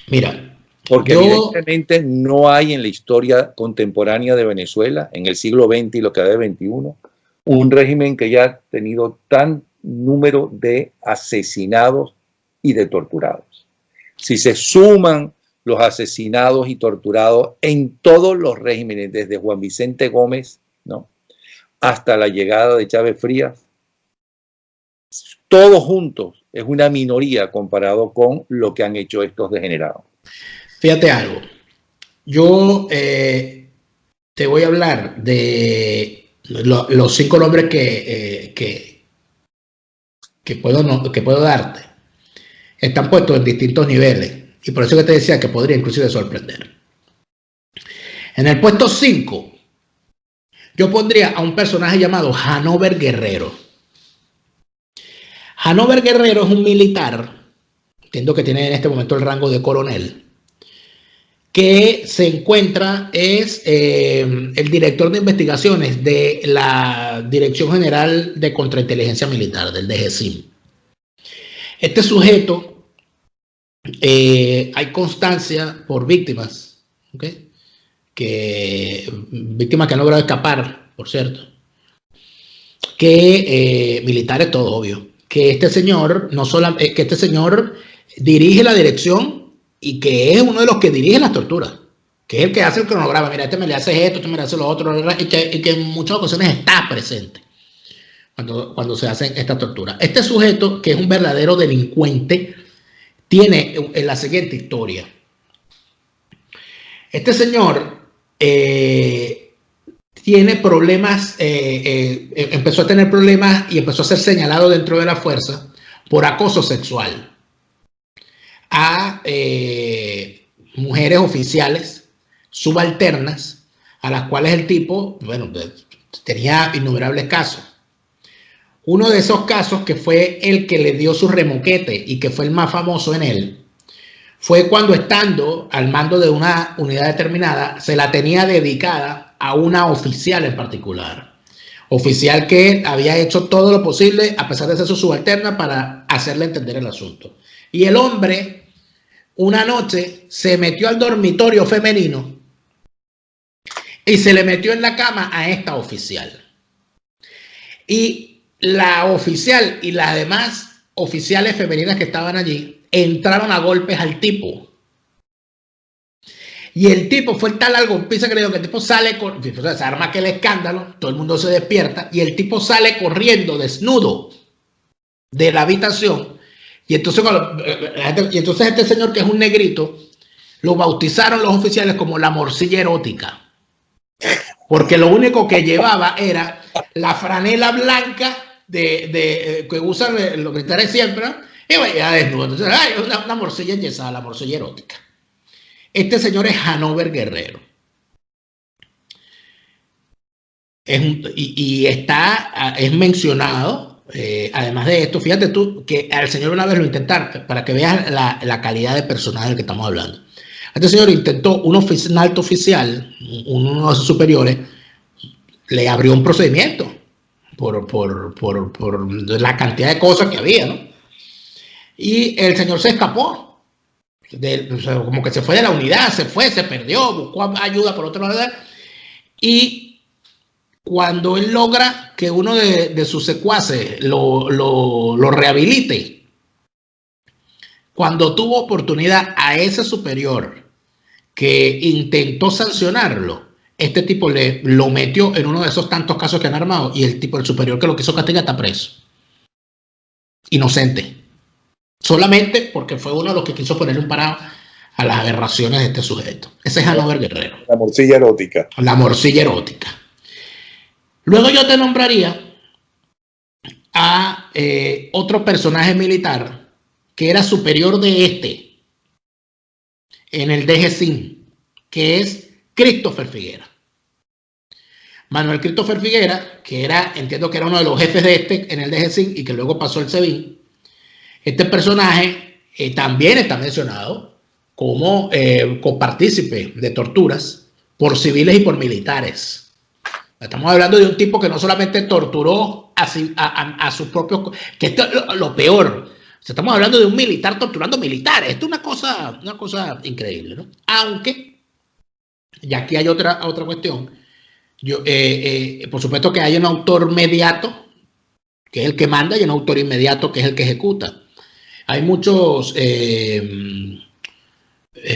Mira, porque evidentemente no hay en la historia contemporánea de Venezuela, en el siglo XX y lo que va de XXI, un régimen que ya ha tenido tan número de asesinados y de torturados. Si se suman los asesinados y torturados en todos los regímenes, desde Juan Vicente Gómez, ¿no?, hasta la llegada de Chávez Frías, todos juntos es una minoría comparado con lo que han hecho estos degenerados. Fíjate algo, yo te voy a hablar de los 5 nombres que puedo darte. Están puestos en distintos niveles y por eso que te decía que podría inclusive sorprender. En el puesto 5 yo pondría a un personaje llamado Hanover Guerrero. Hanover Guerrero es un militar, entiendo que tiene en este momento el rango de coronel, que se encuentra, es el director de investigaciones de la Dirección General de Contrainteligencia Militar, del DGCIM. Este sujeto, hay constancia por víctimas, ¿okay? Víctimas que han logrado escapar, por cierto, que militares, todo obvio, que este señor que este señor dirige la dirección y que es uno de los que dirige las torturas, que es el que hace el cronograma. Mira, este me le hace esto, este me le hace lo otro, y que en muchas ocasiones está presente cuando se hacen estas torturas. Este sujeto, que es un verdadero delincuente, tiene la siguiente historia. Este señor tiene problemas, empezó a tener problemas y empezó a ser señalado dentro de la fuerza por acoso sexual a mujeres oficiales subalternas, a las cuales el tipo, bueno, tenía innumerables casos. Uno de esos casos, que fue el que le dio su remoquete y que fue el más famoso en él, fue cuando, estando al mando de una unidad determinada, se la tenía dedicada a una oficial en particular. Oficial que había hecho todo lo posible, a pesar de ser su subalterna, para hacerle entender el asunto. Y el hombre, una noche, se metió al dormitorio femenino y se le metió en la cama a esta oficial. Y la oficial y las demás oficiales femeninas que estaban allí entraron a golpes al tipo. Y el tipo fue tal al golpiza que le digo que el tipo sale, se arma aquel escándalo, todo el mundo se despierta y el tipo sale corriendo desnudo de la habitación. Y entonces este señor, que es un negrito, lo bautizaron los oficiales como la morcilla erótica. Porque lo único que llevaba era la franela blanca que usan los militares siempre, ¿no? Y vaya desnudo. Entonces, una morcilla enyesada, la morcilla erótica. Este señor es Hanover Guerrero. Es mencionado, además de esto, fíjate tú, que al señor una vez lo intentaron, para que veas la calidad de personaje del que estamos hablando. Este señor intentó, un alto oficial, uno de sus superiores, le abrió un procedimiento por la cantidad de cosas que había, ¿no? Y el señor se escapó. Como que se fue de la unidad, se perdió, buscó ayuda por otro lado. Y cuando él logra que uno de sus secuaces lo rehabilite, cuando tuvo oportunidad a ese superior que intentó sancionarlo, este tipo lo metió en uno de esos tantos casos que han armado y el superior que lo quiso castigar está preso. Inocente. Solamente porque fue uno de los que quiso ponerle un parado a las aberraciones de este sujeto. Ese es Hanover Guerrero. La morcilla erótica. La morcilla erótica. Luego yo te nombraría a otro personaje militar que era superior de este en el DGCIN, que es Christopher Figuera. Manuel Christopher Figuera, que entiendo que era uno de los jefes de este en el DGCIN y que luego pasó al SEBIN. Este personaje también está mencionado como copartícipe de torturas por civiles y por militares. Estamos hablando de un tipo que no solamente torturó a sus propios, que esto es lo peor. Estamos hablando de un militar torturando militares. Esto es una cosa increíble, ¿no? Aunque, y aquí hay otra cuestión. Por supuesto que hay un autor mediato, que es el que manda, y un autor inmediato, que es el que ejecuta. Hay muchos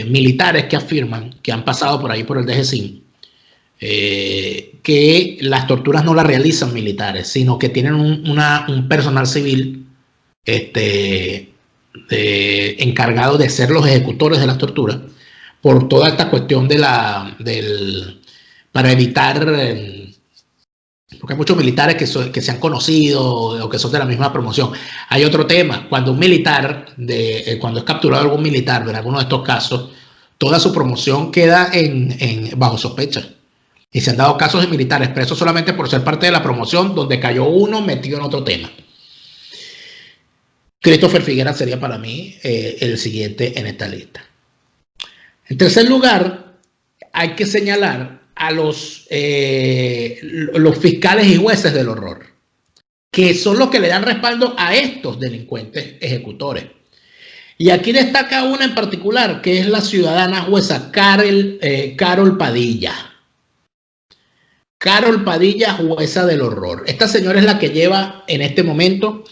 militares que afirman, que han pasado por ahí por el DGCIN, que las torturas no las realizan militares, sino que tienen un personal civil encargado de ser los ejecutores de las torturas, por toda esta cuestión para evitar, porque hay muchos militares que se han conocido o que son de la misma promoción. Hay otro tema, cuando un militar, cuando es capturado algún militar, en alguno de estos casos, toda su promoción queda bajo sospecha. Y se han dado casos de militares presos solamente por ser parte de la promoción, donde cayó uno metido en otro tema. Christopher Figuera sería para mí el siguiente en esta lista. En tercer lugar, hay que señalar a los fiscales y jueces del horror, que son los que le dan respaldo a estos delincuentes ejecutores. Y aquí destaca una en particular, que es la ciudadana jueza Carol Padilla. Carol Padilla, jueza del horror. Esta señora es la que lleva en este momento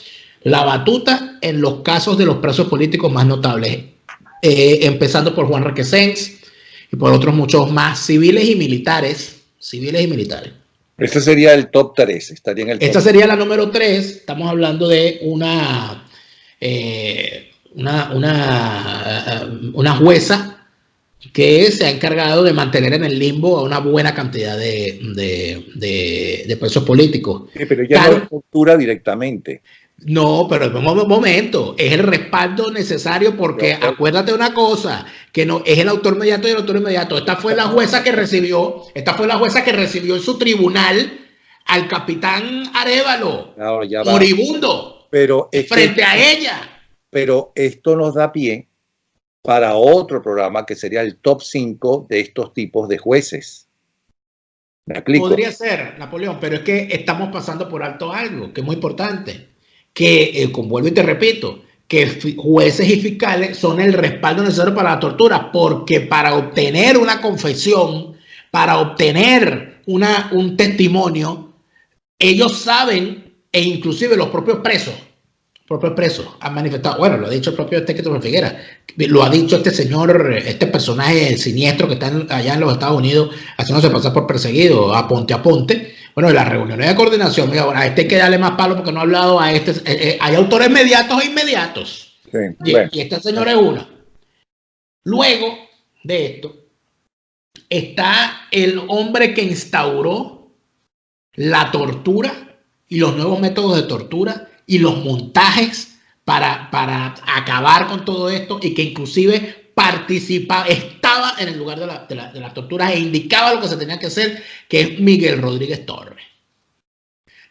la batuta en los casos de los presos políticos más notables, empezando por Juan Requesens y por otros muchos más, civiles y militares. Este sería el top 3. Estaría en el top. Esta sería la número 3. Estamos hablando de una jueza que se ha encargado de mantener en el limbo a una buena cantidad de presos políticos. Sí, pero ya no es tortura directamente. No, pero un momento, es el respaldo necesario porque acuérdate una cosa, que no es el autor mediato y el autor inmediato. Esta fue la jueza que recibió en su tribunal al capitán Arévalo, moribundo, frente a ella. Pero esto nos da pie para otro programa que sería el top 5 de estos tipos de jueces. ¿Me explico? Podría ser, Napoleón, pero es que estamos pasando por alto algo que es muy importante. que, vuelvo y te repito, que jueces y fiscales son el respaldo necesario para la tortura, porque para obtener una confesión, para obtener un testimonio, ellos saben, e inclusive los propios presos han manifestado, bueno, lo ha dicho el propio Christopher Figuera, lo ha dicho este señor, este personaje siniestro que está allá en los Estados Unidos haciéndose pasar por perseguido, a ponte. Bueno, en las reuniones de coordinación, mira, bueno, a este hay que darle más palo porque no ha hablado a este. Hay autores mediatos e inmediatos. Sí, bueno. Y este señor es uno. Luego de esto, está el hombre que instauró la tortura y los nuevos métodos de tortura y los montajes para acabar con todo esto, y que inclusive estaba en el lugar de la tortura e indicaba lo que se tenía que hacer, que es Miguel Rodríguez Torres.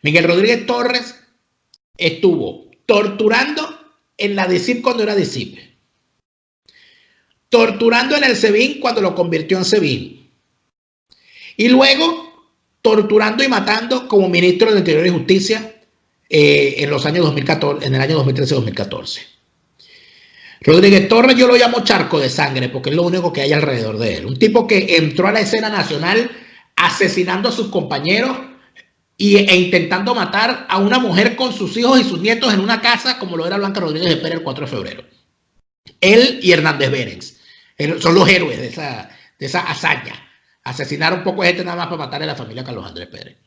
Miguel Rodríguez Torres estuvo torturando en la DICIP cuando era DICIP, torturando en el SEBIN cuando lo convirtió en SEBIN, y luego torturando y matando como ministro del Interior y Justicia en los años 2014, en el año 2013-2014. Rodríguez Torres yo lo llamo charco de sangre porque es lo único que hay alrededor de él. Un tipo que entró a la escena nacional asesinando a sus compañeros e intentando matar a una mujer con sus hijos y sus nietos en una casa, como lo era Blanca Rodríguez de Pérez el 4 de febrero. Él y Hernández Behrens son los héroes de esa hazaña. Asesinar un poco de gente nada más para matar a la familia Carlos Andrés Pérez.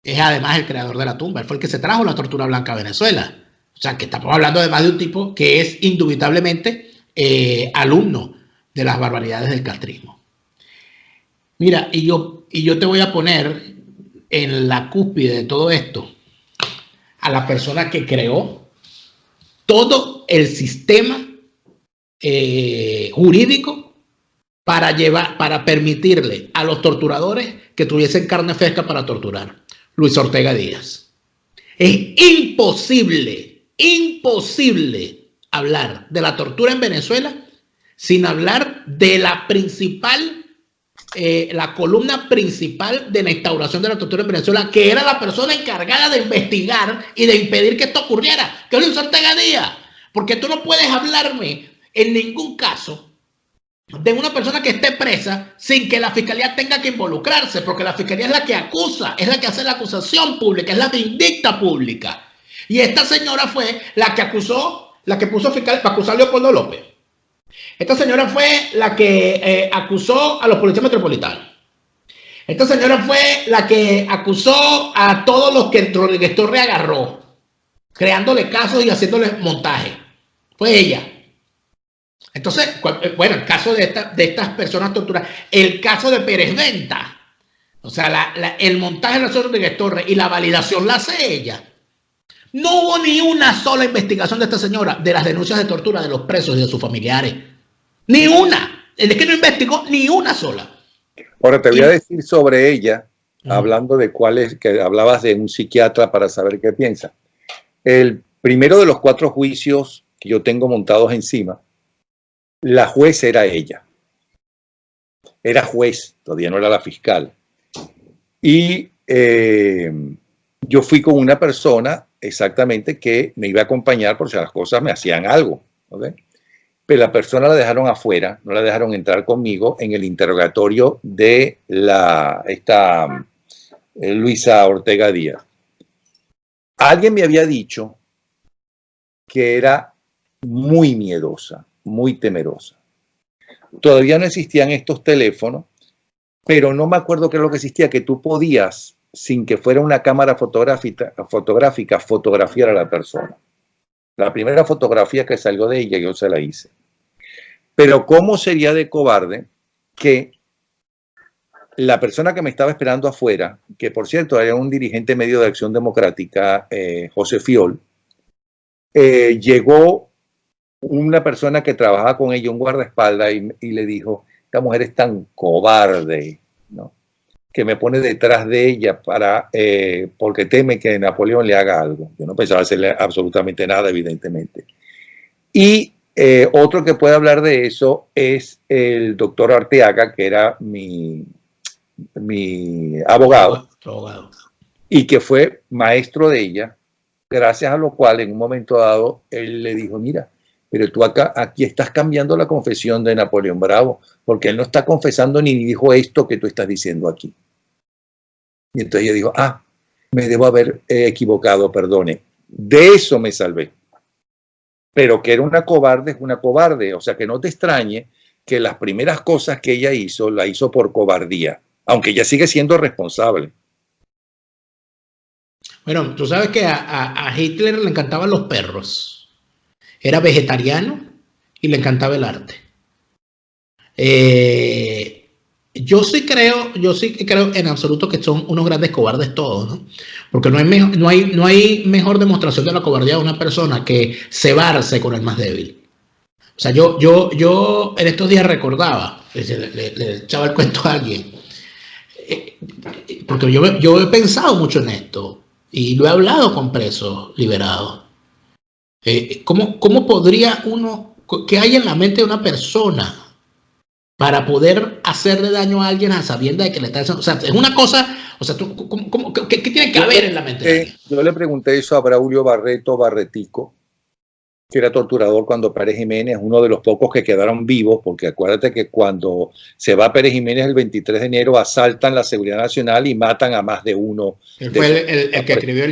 Es además el creador de la tumba. Él fue el que se trajo la tortura blanca a Venezuela. O sea, que estamos hablando además de un tipo que es indubitablemente alumno de las barbaridades del castrismo. Mira, y yo te voy a poner en la cúspide de todo esto a la persona que creó todo el sistema jurídico para permitirle a los torturadores que tuviesen carne fresca para torturar. Luis Ortega Díaz. Es imposible hablar de la tortura en Venezuela sin hablar de la principal, la columna principal de la instauración de la tortura en Venezuela, que era la persona encargada de investigar y de impedir que esto ocurriera, que es Luis Ortega Díaz. Porque tú no puedes hablarme en ningún caso de una persona que esté presa sin que la fiscalía tenga que involucrarse, porque la fiscalía es la que acusa, es la que hace la acusación pública, es la vindicta pública. Y esta señora fue la que acusó, la que puso fiscal para acusar a Leopoldo López. Esta señora fue la que acusó a los policías metropolitanos. Esta señora fue la que acusó a todos los que Rodríguez Torres agarró, creándole casos y haciéndole montaje. Fue ella. Entonces, bueno, el caso de estas personas torturadas, el caso de Pérez Venta, o sea, el montaje de Rodríguez Torres y la validación la hace ella. No hubo ni una sola investigación de esta señora de las denuncias de tortura de los presos y de sus familiares. Ni una. Es que no investigó ni una sola. Ahora te voy a decir sobre ella, hablando de que hablabas de un psiquiatra para saber qué piensa. El primero de los 4 juicios que yo tengo montados encima, la juez era ella. Era juez, todavía no era la fiscal. Y yo fui con una persona exactamente que me iba a acompañar por si las cosas me hacían algo. ¿Okay? Pero la persona la dejaron afuera, no la dejaron entrar conmigo en el interrogatorio de Luisa Ortega Díaz. Alguien me había dicho que era muy miedosa, muy temerosa. Todavía no existían estos teléfonos, pero no me acuerdo qué es lo que existía, que tú podías, sin que fuera una cámara fotográfica, fotografiar a la persona. La primera fotografía que salió de ella, yo se la hice. Pero ¿cómo sería de cobarde que la persona que me estaba esperando afuera, que por cierto era un dirigente medio de Acción Democrática, José Fiol, llegó una persona que trabajaba con ella, un guardaespaldas, y le dijo, esta mujer es tan cobarde, ¿no?, que me pone detrás de ella porque teme que Napoleón le haga algo. Yo no pensaba hacerle absolutamente nada, evidentemente. Y otro que puede hablar de eso es el doctor Arteaga, que era mi abogado, y que fue maestro de ella gracias a lo cual en un momento dado él le dijo, mira, pero tú aquí estás cambiando la confesión de Napoleón Bravo, porque él no está confesando ni dijo esto que tú estás diciendo aquí. Y entonces ella dijo, me debo haber equivocado, perdone. De eso me salvé. Pero que era una cobarde, es una cobarde. O sea, que no te extrañe que las primeras cosas que ella hizo, la hizo por cobardía, aunque ella sigue siendo responsable. Bueno, tú sabes que a Hitler le encantaban los perros. Era vegetariano y le encantaba el arte. Yo sí creo en absoluto que son unos grandes cobardes todos, ¿no? Porque no hay mejor demostración de la cobardía de una persona que cebarse con el más débil. O sea, yo en estos días recordaba, le echaba el cuento a alguien, porque yo he pensado mucho en esto y lo he hablado con presos liberados. ¿Cómo podría uno, qué hay en la mente de una persona para poder hacerle daño a alguien a sabiendas de que le está haciendo? O sea, es una cosa, o sea, ¿qué tiene que haber en la mente de alguien? Yo le pregunté eso a Braulio Barretico, que era torturador cuando Pérez Jiménez, uno de los pocos que quedaron vivos, porque acuérdate que cuando se va Pérez Jiménez el 23 de enero asaltan la Seguridad Nacional y matan a más de uno. Él fue el que escribió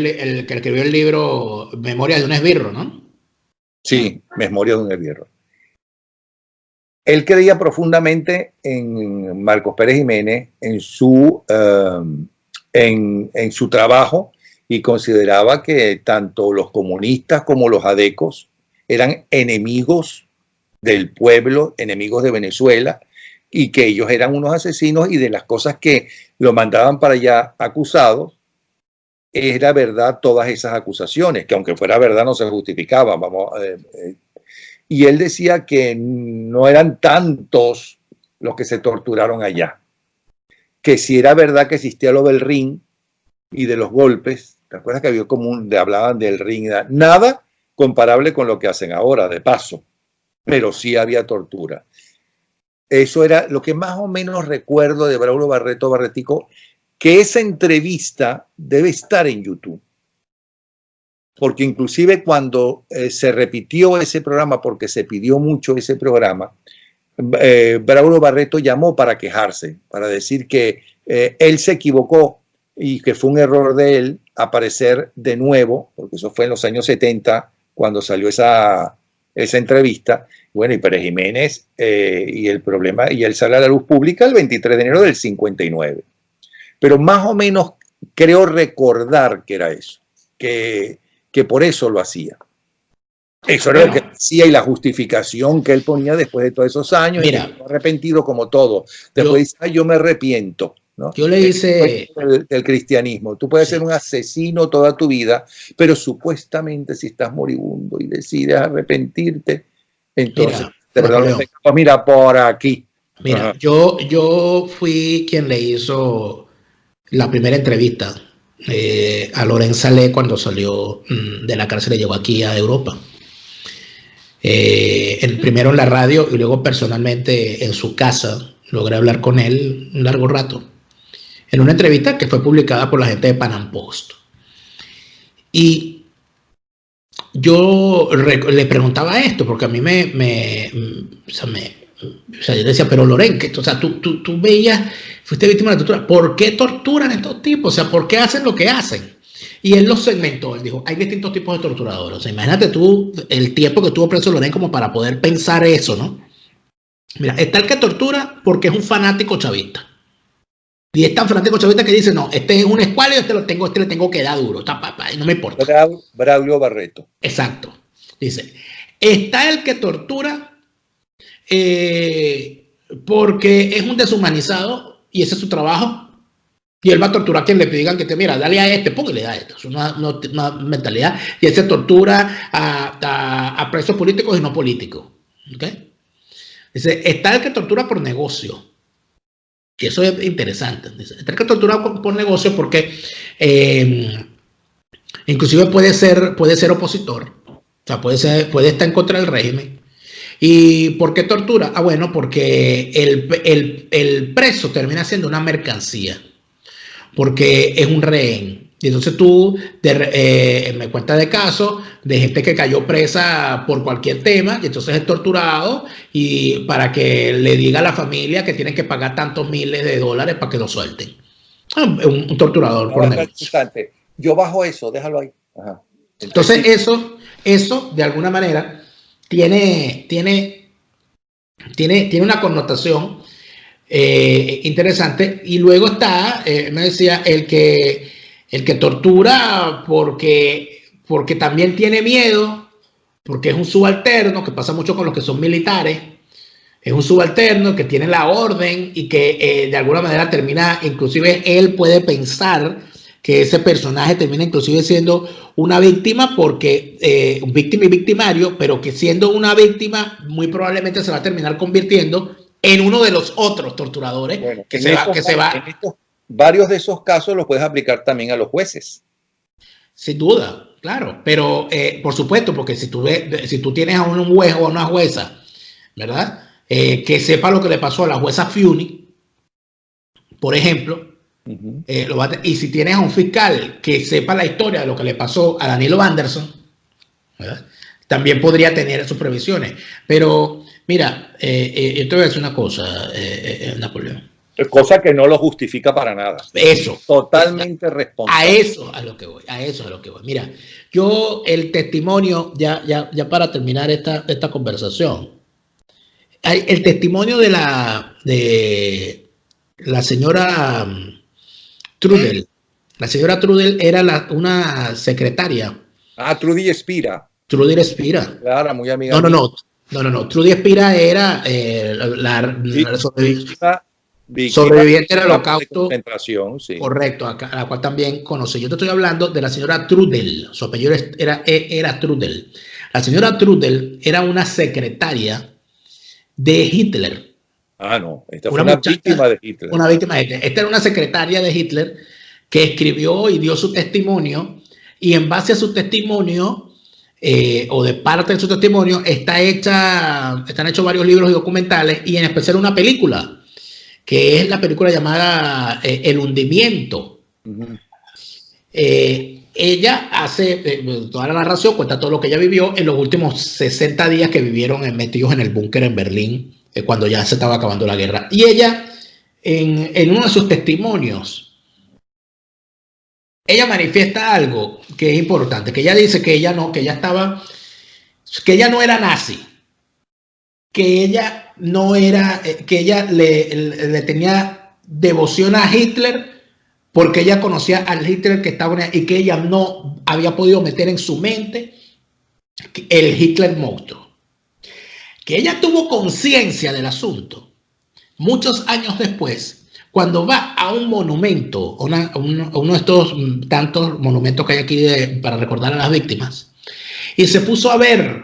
el libro Memorias de un esbirro, ¿no? Sí, Memorias de un esbirro. Él creía profundamente en Marcos Pérez Jiménez, en su trabajo, y consideraba que tanto los comunistas como los adecos eran enemigos del pueblo, enemigos de Venezuela, y que ellos eran unos asesinos, y de las cosas que lo mandaban para allá acusados, era verdad todas esas acusaciones, que aunque fuera verdad no se justificaban. Y él decía que no eran tantos los que se torturaron allá, que si era verdad que existía lo del ring y de los golpes. ¿Te acuerdas que había hablaban del ring? Nada comparable con lo que hacen ahora, de paso, pero sí había tortura. Eso era lo que más o menos recuerdo de Braulio Barretico, que esa entrevista debe estar en YouTube. Porque inclusive cuando se repitió ese programa, porque se pidió mucho ese programa, Braulio Barreto llamó para quejarse, para decir que él se equivocó y que fue un error de él aparecer de nuevo, porque eso fue en los años 70 cuando salió esa entrevista. Bueno, y Pérez Jiménez y el problema, y él sale a la luz pública el 23 de enero del 59. Pero más o menos creo recordar que era eso, que por eso lo hacía. Eso era lo que hacía, y la justificación que él ponía después de todos esos años. Mira, arrepentido como todo. Después dice, yo me arrepiento, ¿no? Yo le hice el cristianismo. Tú puedes ser un asesino toda tu vida, pero supuestamente si estás moribundo y decides arrepentirte, entonces mira por aquí. Mira, yo fui quien le hizo la primera entrevista a Lorenz Salé cuando salió de la cárcel y llegó aquí a Europa. Primero en la radio y luego personalmente en su casa. Logré hablar con él un largo rato en una entrevista que fue publicada por la gente de Panam Post. Y yo le preguntaba esto porque a mí yo decía, pero Lorenz, o sea, tú veías, fuiste víctima de la tortura, ¿por qué torturan a estos tipos? O sea, ¿por qué hacen lo que hacen? Y él los segmentó, él dijo, hay distintos tipos de torturadores. O sea, imagínate tú el tiempo que estuvo preso Lorenz como para poder pensar eso, ¿no? Mira, está el que tortura porque es un fanático chavista. Y es tan fanático chavista que dice, no, este es un escualo y este le tengo que dar duro, y no me importa. Braulio Barreto. Exacto. Dice, está el que tortura porque es un deshumanizado y ese es su trabajo, y él va a torturar a quien le digan que mira, dale a este, pum, y le da esto. Es una mentalidad, y él se tortura a presos políticos y no políticos. ¿Okay? Dice, está el que tortura por negocio, y eso es interesante. Dice, está el que tortura por negocio porque inclusive puede ser opositor, o sea, puede estar en contra del régimen. ¿Y por qué tortura? Bueno, porque el preso termina siendo una mercancía, porque es un rehén. Y entonces me cuentas de casos de gente que cayó presa por cualquier tema y entonces es torturado y para que le diga a la familia que tienen que pagar tantos miles de dólares para que lo suelten. Un torturador por negocio. Yo bajo eso, déjalo ahí. Ajá. Entonces eso de alguna manera tiene una connotación interesante. Y luego está, me decía, el que tortura porque también tiene miedo, porque es un subalterno, que pasa mucho con los que son militares. Es un subalterno que tiene la orden y que de alguna manera termina, inclusive él puede pensar que ese personaje termina inclusive siendo una víctima, porque víctima y victimario, pero que siendo una víctima muy probablemente se va a terminar convirtiendo en uno de los otros torturadores. Bueno, varios de esos casos los puedes aplicar también a los jueces. Sin duda, claro, pero por supuesto, porque si tú tienes a un juez o a una jueza, ¿verdad? Que sepa lo que le pasó a la jueza Fiuni, por ejemplo, y si tienes a un fiscal que sepa la historia de lo que le pasó a Danilo Anderson, ¿verdad? También podría tener sus previsiones. Pero mira, yo te voy a decir una cosa, Napoleón. Cosa que no lo justifica para nada. Eso. Totalmente responsable. A eso es lo que voy. Mira, yo el testimonio, ya para terminar esta conversación, el testimonio de la señora Trudel. La señora Trudel era una secretaria. Trudy Espira. Trudy Espira. Claro, muy amiga. No. Trudy Espira era la sobreviviente del Holocausto. Sí. Correcto, a la cual también conocí. Yo te estoy hablando de la señora Trudel. Su apellido era Trudel. La señora Trudel era una secretaria de Hitler. No, esta fue una víctima de Hitler. Una víctima de Hitler. Esta era una secretaria de Hitler que escribió y dio su testimonio, y en base a su testimonio, o de parte de su testimonio, están hechos varios libros y documentales, y en especial una película, que es la película llamada El hundimiento. Ella hace toda la narración, cuenta todo lo que ella vivió en los últimos 60 días que vivieron metidos en el búnker en Berlín, cuando ya se estaba acabando la guerra. Y ella, en uno de sus testimonios, ella manifiesta algo que es importante, que ella dice que ella no era nazi, que ella no era, que ella le tenía devoción a Hitler porque ella conocía al Hitler que estaba y que ella no había podido meter en su mente el Hitler monstruo. Que ella tuvo conciencia del asunto muchos años después, cuando va a un monumento, uno de estos tantos monumentos que hay aquí para recordar a las víctimas, y se puso a ver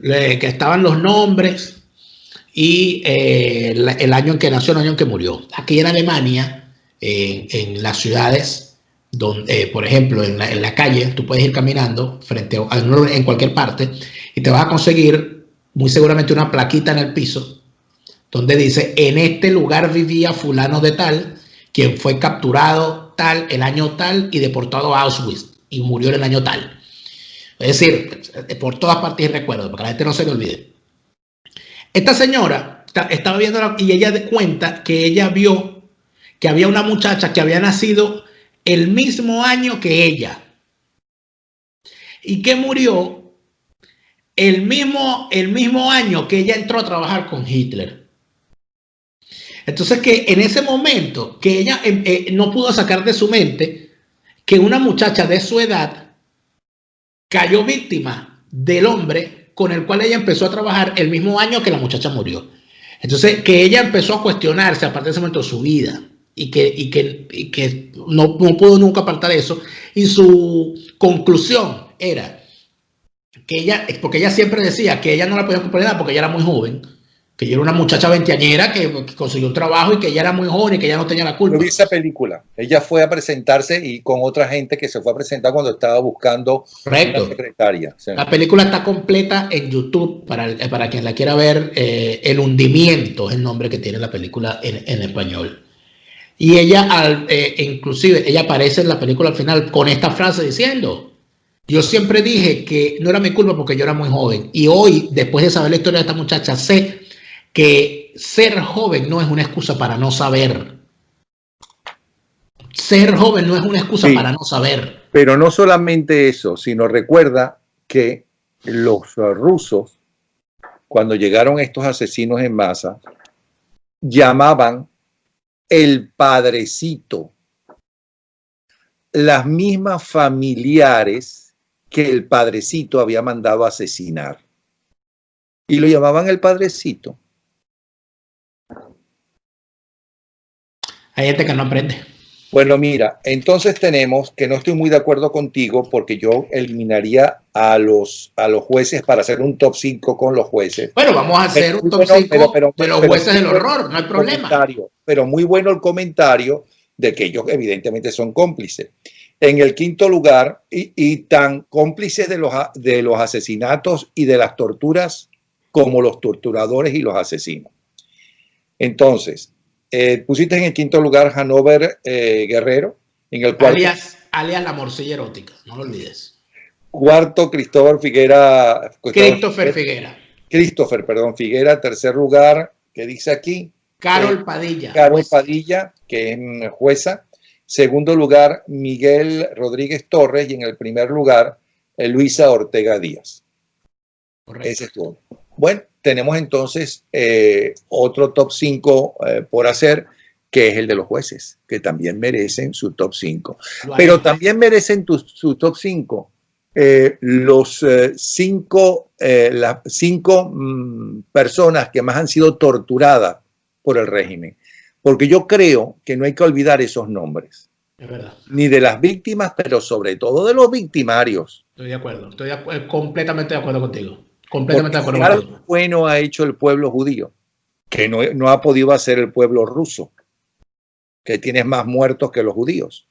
que estaban los nombres y el año en que nació, el año en que murió. Aquí en Alemania, en las ciudades, donde, por ejemplo, en la calle, tú puedes ir caminando en cualquier parte y te vas a conseguir muy seguramente una plaquita en el piso donde dice: en este lugar vivía fulano de tal, quien fue capturado tal, el año tal, y deportado a Auschwitz y murió en el año tal. Es decir, por todas partes hay recuerdos, para que la gente no se le olvide. Esta señora estaba viendo y ella cuenta que ella vio que había una muchacha que había nacido el mismo año que ella y que murió el mismo año que ella entró a trabajar con Hitler. Entonces, que en ese momento que ella no pudo sacar de su mente que una muchacha de su edad cayó víctima del hombre con el cual ella empezó a trabajar el mismo año que la muchacha murió. Entonces, que ella empezó a cuestionarse a partir de ese momento su vida y que no pudo nunca apartar eso. Y su conclusión era que ella, porque ella siempre decía que ella no la podía culpar de nada porque ella era muy joven, que ella era una muchacha veinteañera que consiguió un trabajo y que ella era muy joven y que ella no tenía la culpa. Yo vi esa película. Ella fue a presentarse y con otra gente que se fue a presentar cuando estaba buscando una secretaria. Sí. La película está completa en YouTube para quien la quiera ver. El hundimiento es el nombre que tiene la película en español. Y ella, inclusive, ella aparece en la película al final con esta frase diciendo: yo siempre dije que no era mi culpa porque yo era muy joven. Y hoy, después de saber la historia de esta muchacha, sé que ser joven no es una excusa para no saber. Ser joven no es una excusa para no saber. Pero no solamente eso, sino recuerda que los rusos, cuando llegaron estos asesinos en masa, llamaban el padrecito, las mismas familiares que el padrecito había mandado a asesinar. Y lo llamaban el padrecito. Hay gente que no aprende. Bueno, mira, entonces tenemos que no estoy muy de acuerdo contigo porque yo eliminaría a los jueces para hacer un top 5 con los jueces. Bueno, vamos a hacer un top 5 de los jueces del horror, no hay problema. Pero muy bueno el comentario de que ellos evidentemente son cómplices. En el quinto lugar, y tan cómplices de los asesinatos y de las torturas como los torturadores y los asesinos. Entonces, pusiste en el quinto lugar Hanover Guerrero, en el cuarto, alias la morcilla erótica, no lo olvides. Cuarto, Christopher Figuera. Figuera. Tercer lugar, ¿qué dice aquí? Carol Padilla. Carol Padilla, que es jueza. Segundo lugar, Miguel Rodríguez Torres. Y en el primer lugar, Luisa Ortega Díaz. Correcto. Ese es todo. Bueno, tenemos entonces otro top 5 por hacer, que es el de los jueces, que también merecen su top 5. Pero también merecen su top 5 las 5 personas que más han sido torturadas por el régimen. Porque yo creo que no hay que olvidar esos nombres. Es verdad. Ni de las víctimas, pero sobre todo de los victimarios. Estoy de acuerdo. Estoy completamente de acuerdo contigo. Completamente de acuerdo contigo. Algo bueno ha hecho el pueblo judío, que no ha podido hacer el pueblo ruso, que tiene más muertos que los judíos.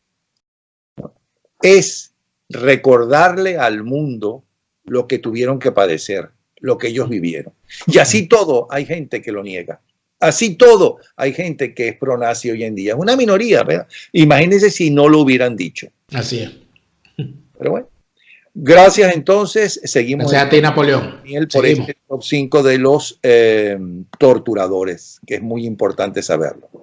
Es recordarle al mundo lo que tuvieron que padecer, lo que ellos vivieron. Y así todo hay gente que lo niega. Así todo hay gente que es pronazi hoy en día. Es una minoría, ¿verdad? Imagínense si no lo hubieran dicho. Así es. Pero bueno. Gracias, entonces. Seguimos. Gracias a ti, Napoleón. Por este top 5 de los torturadores, que es muy importante saberlo.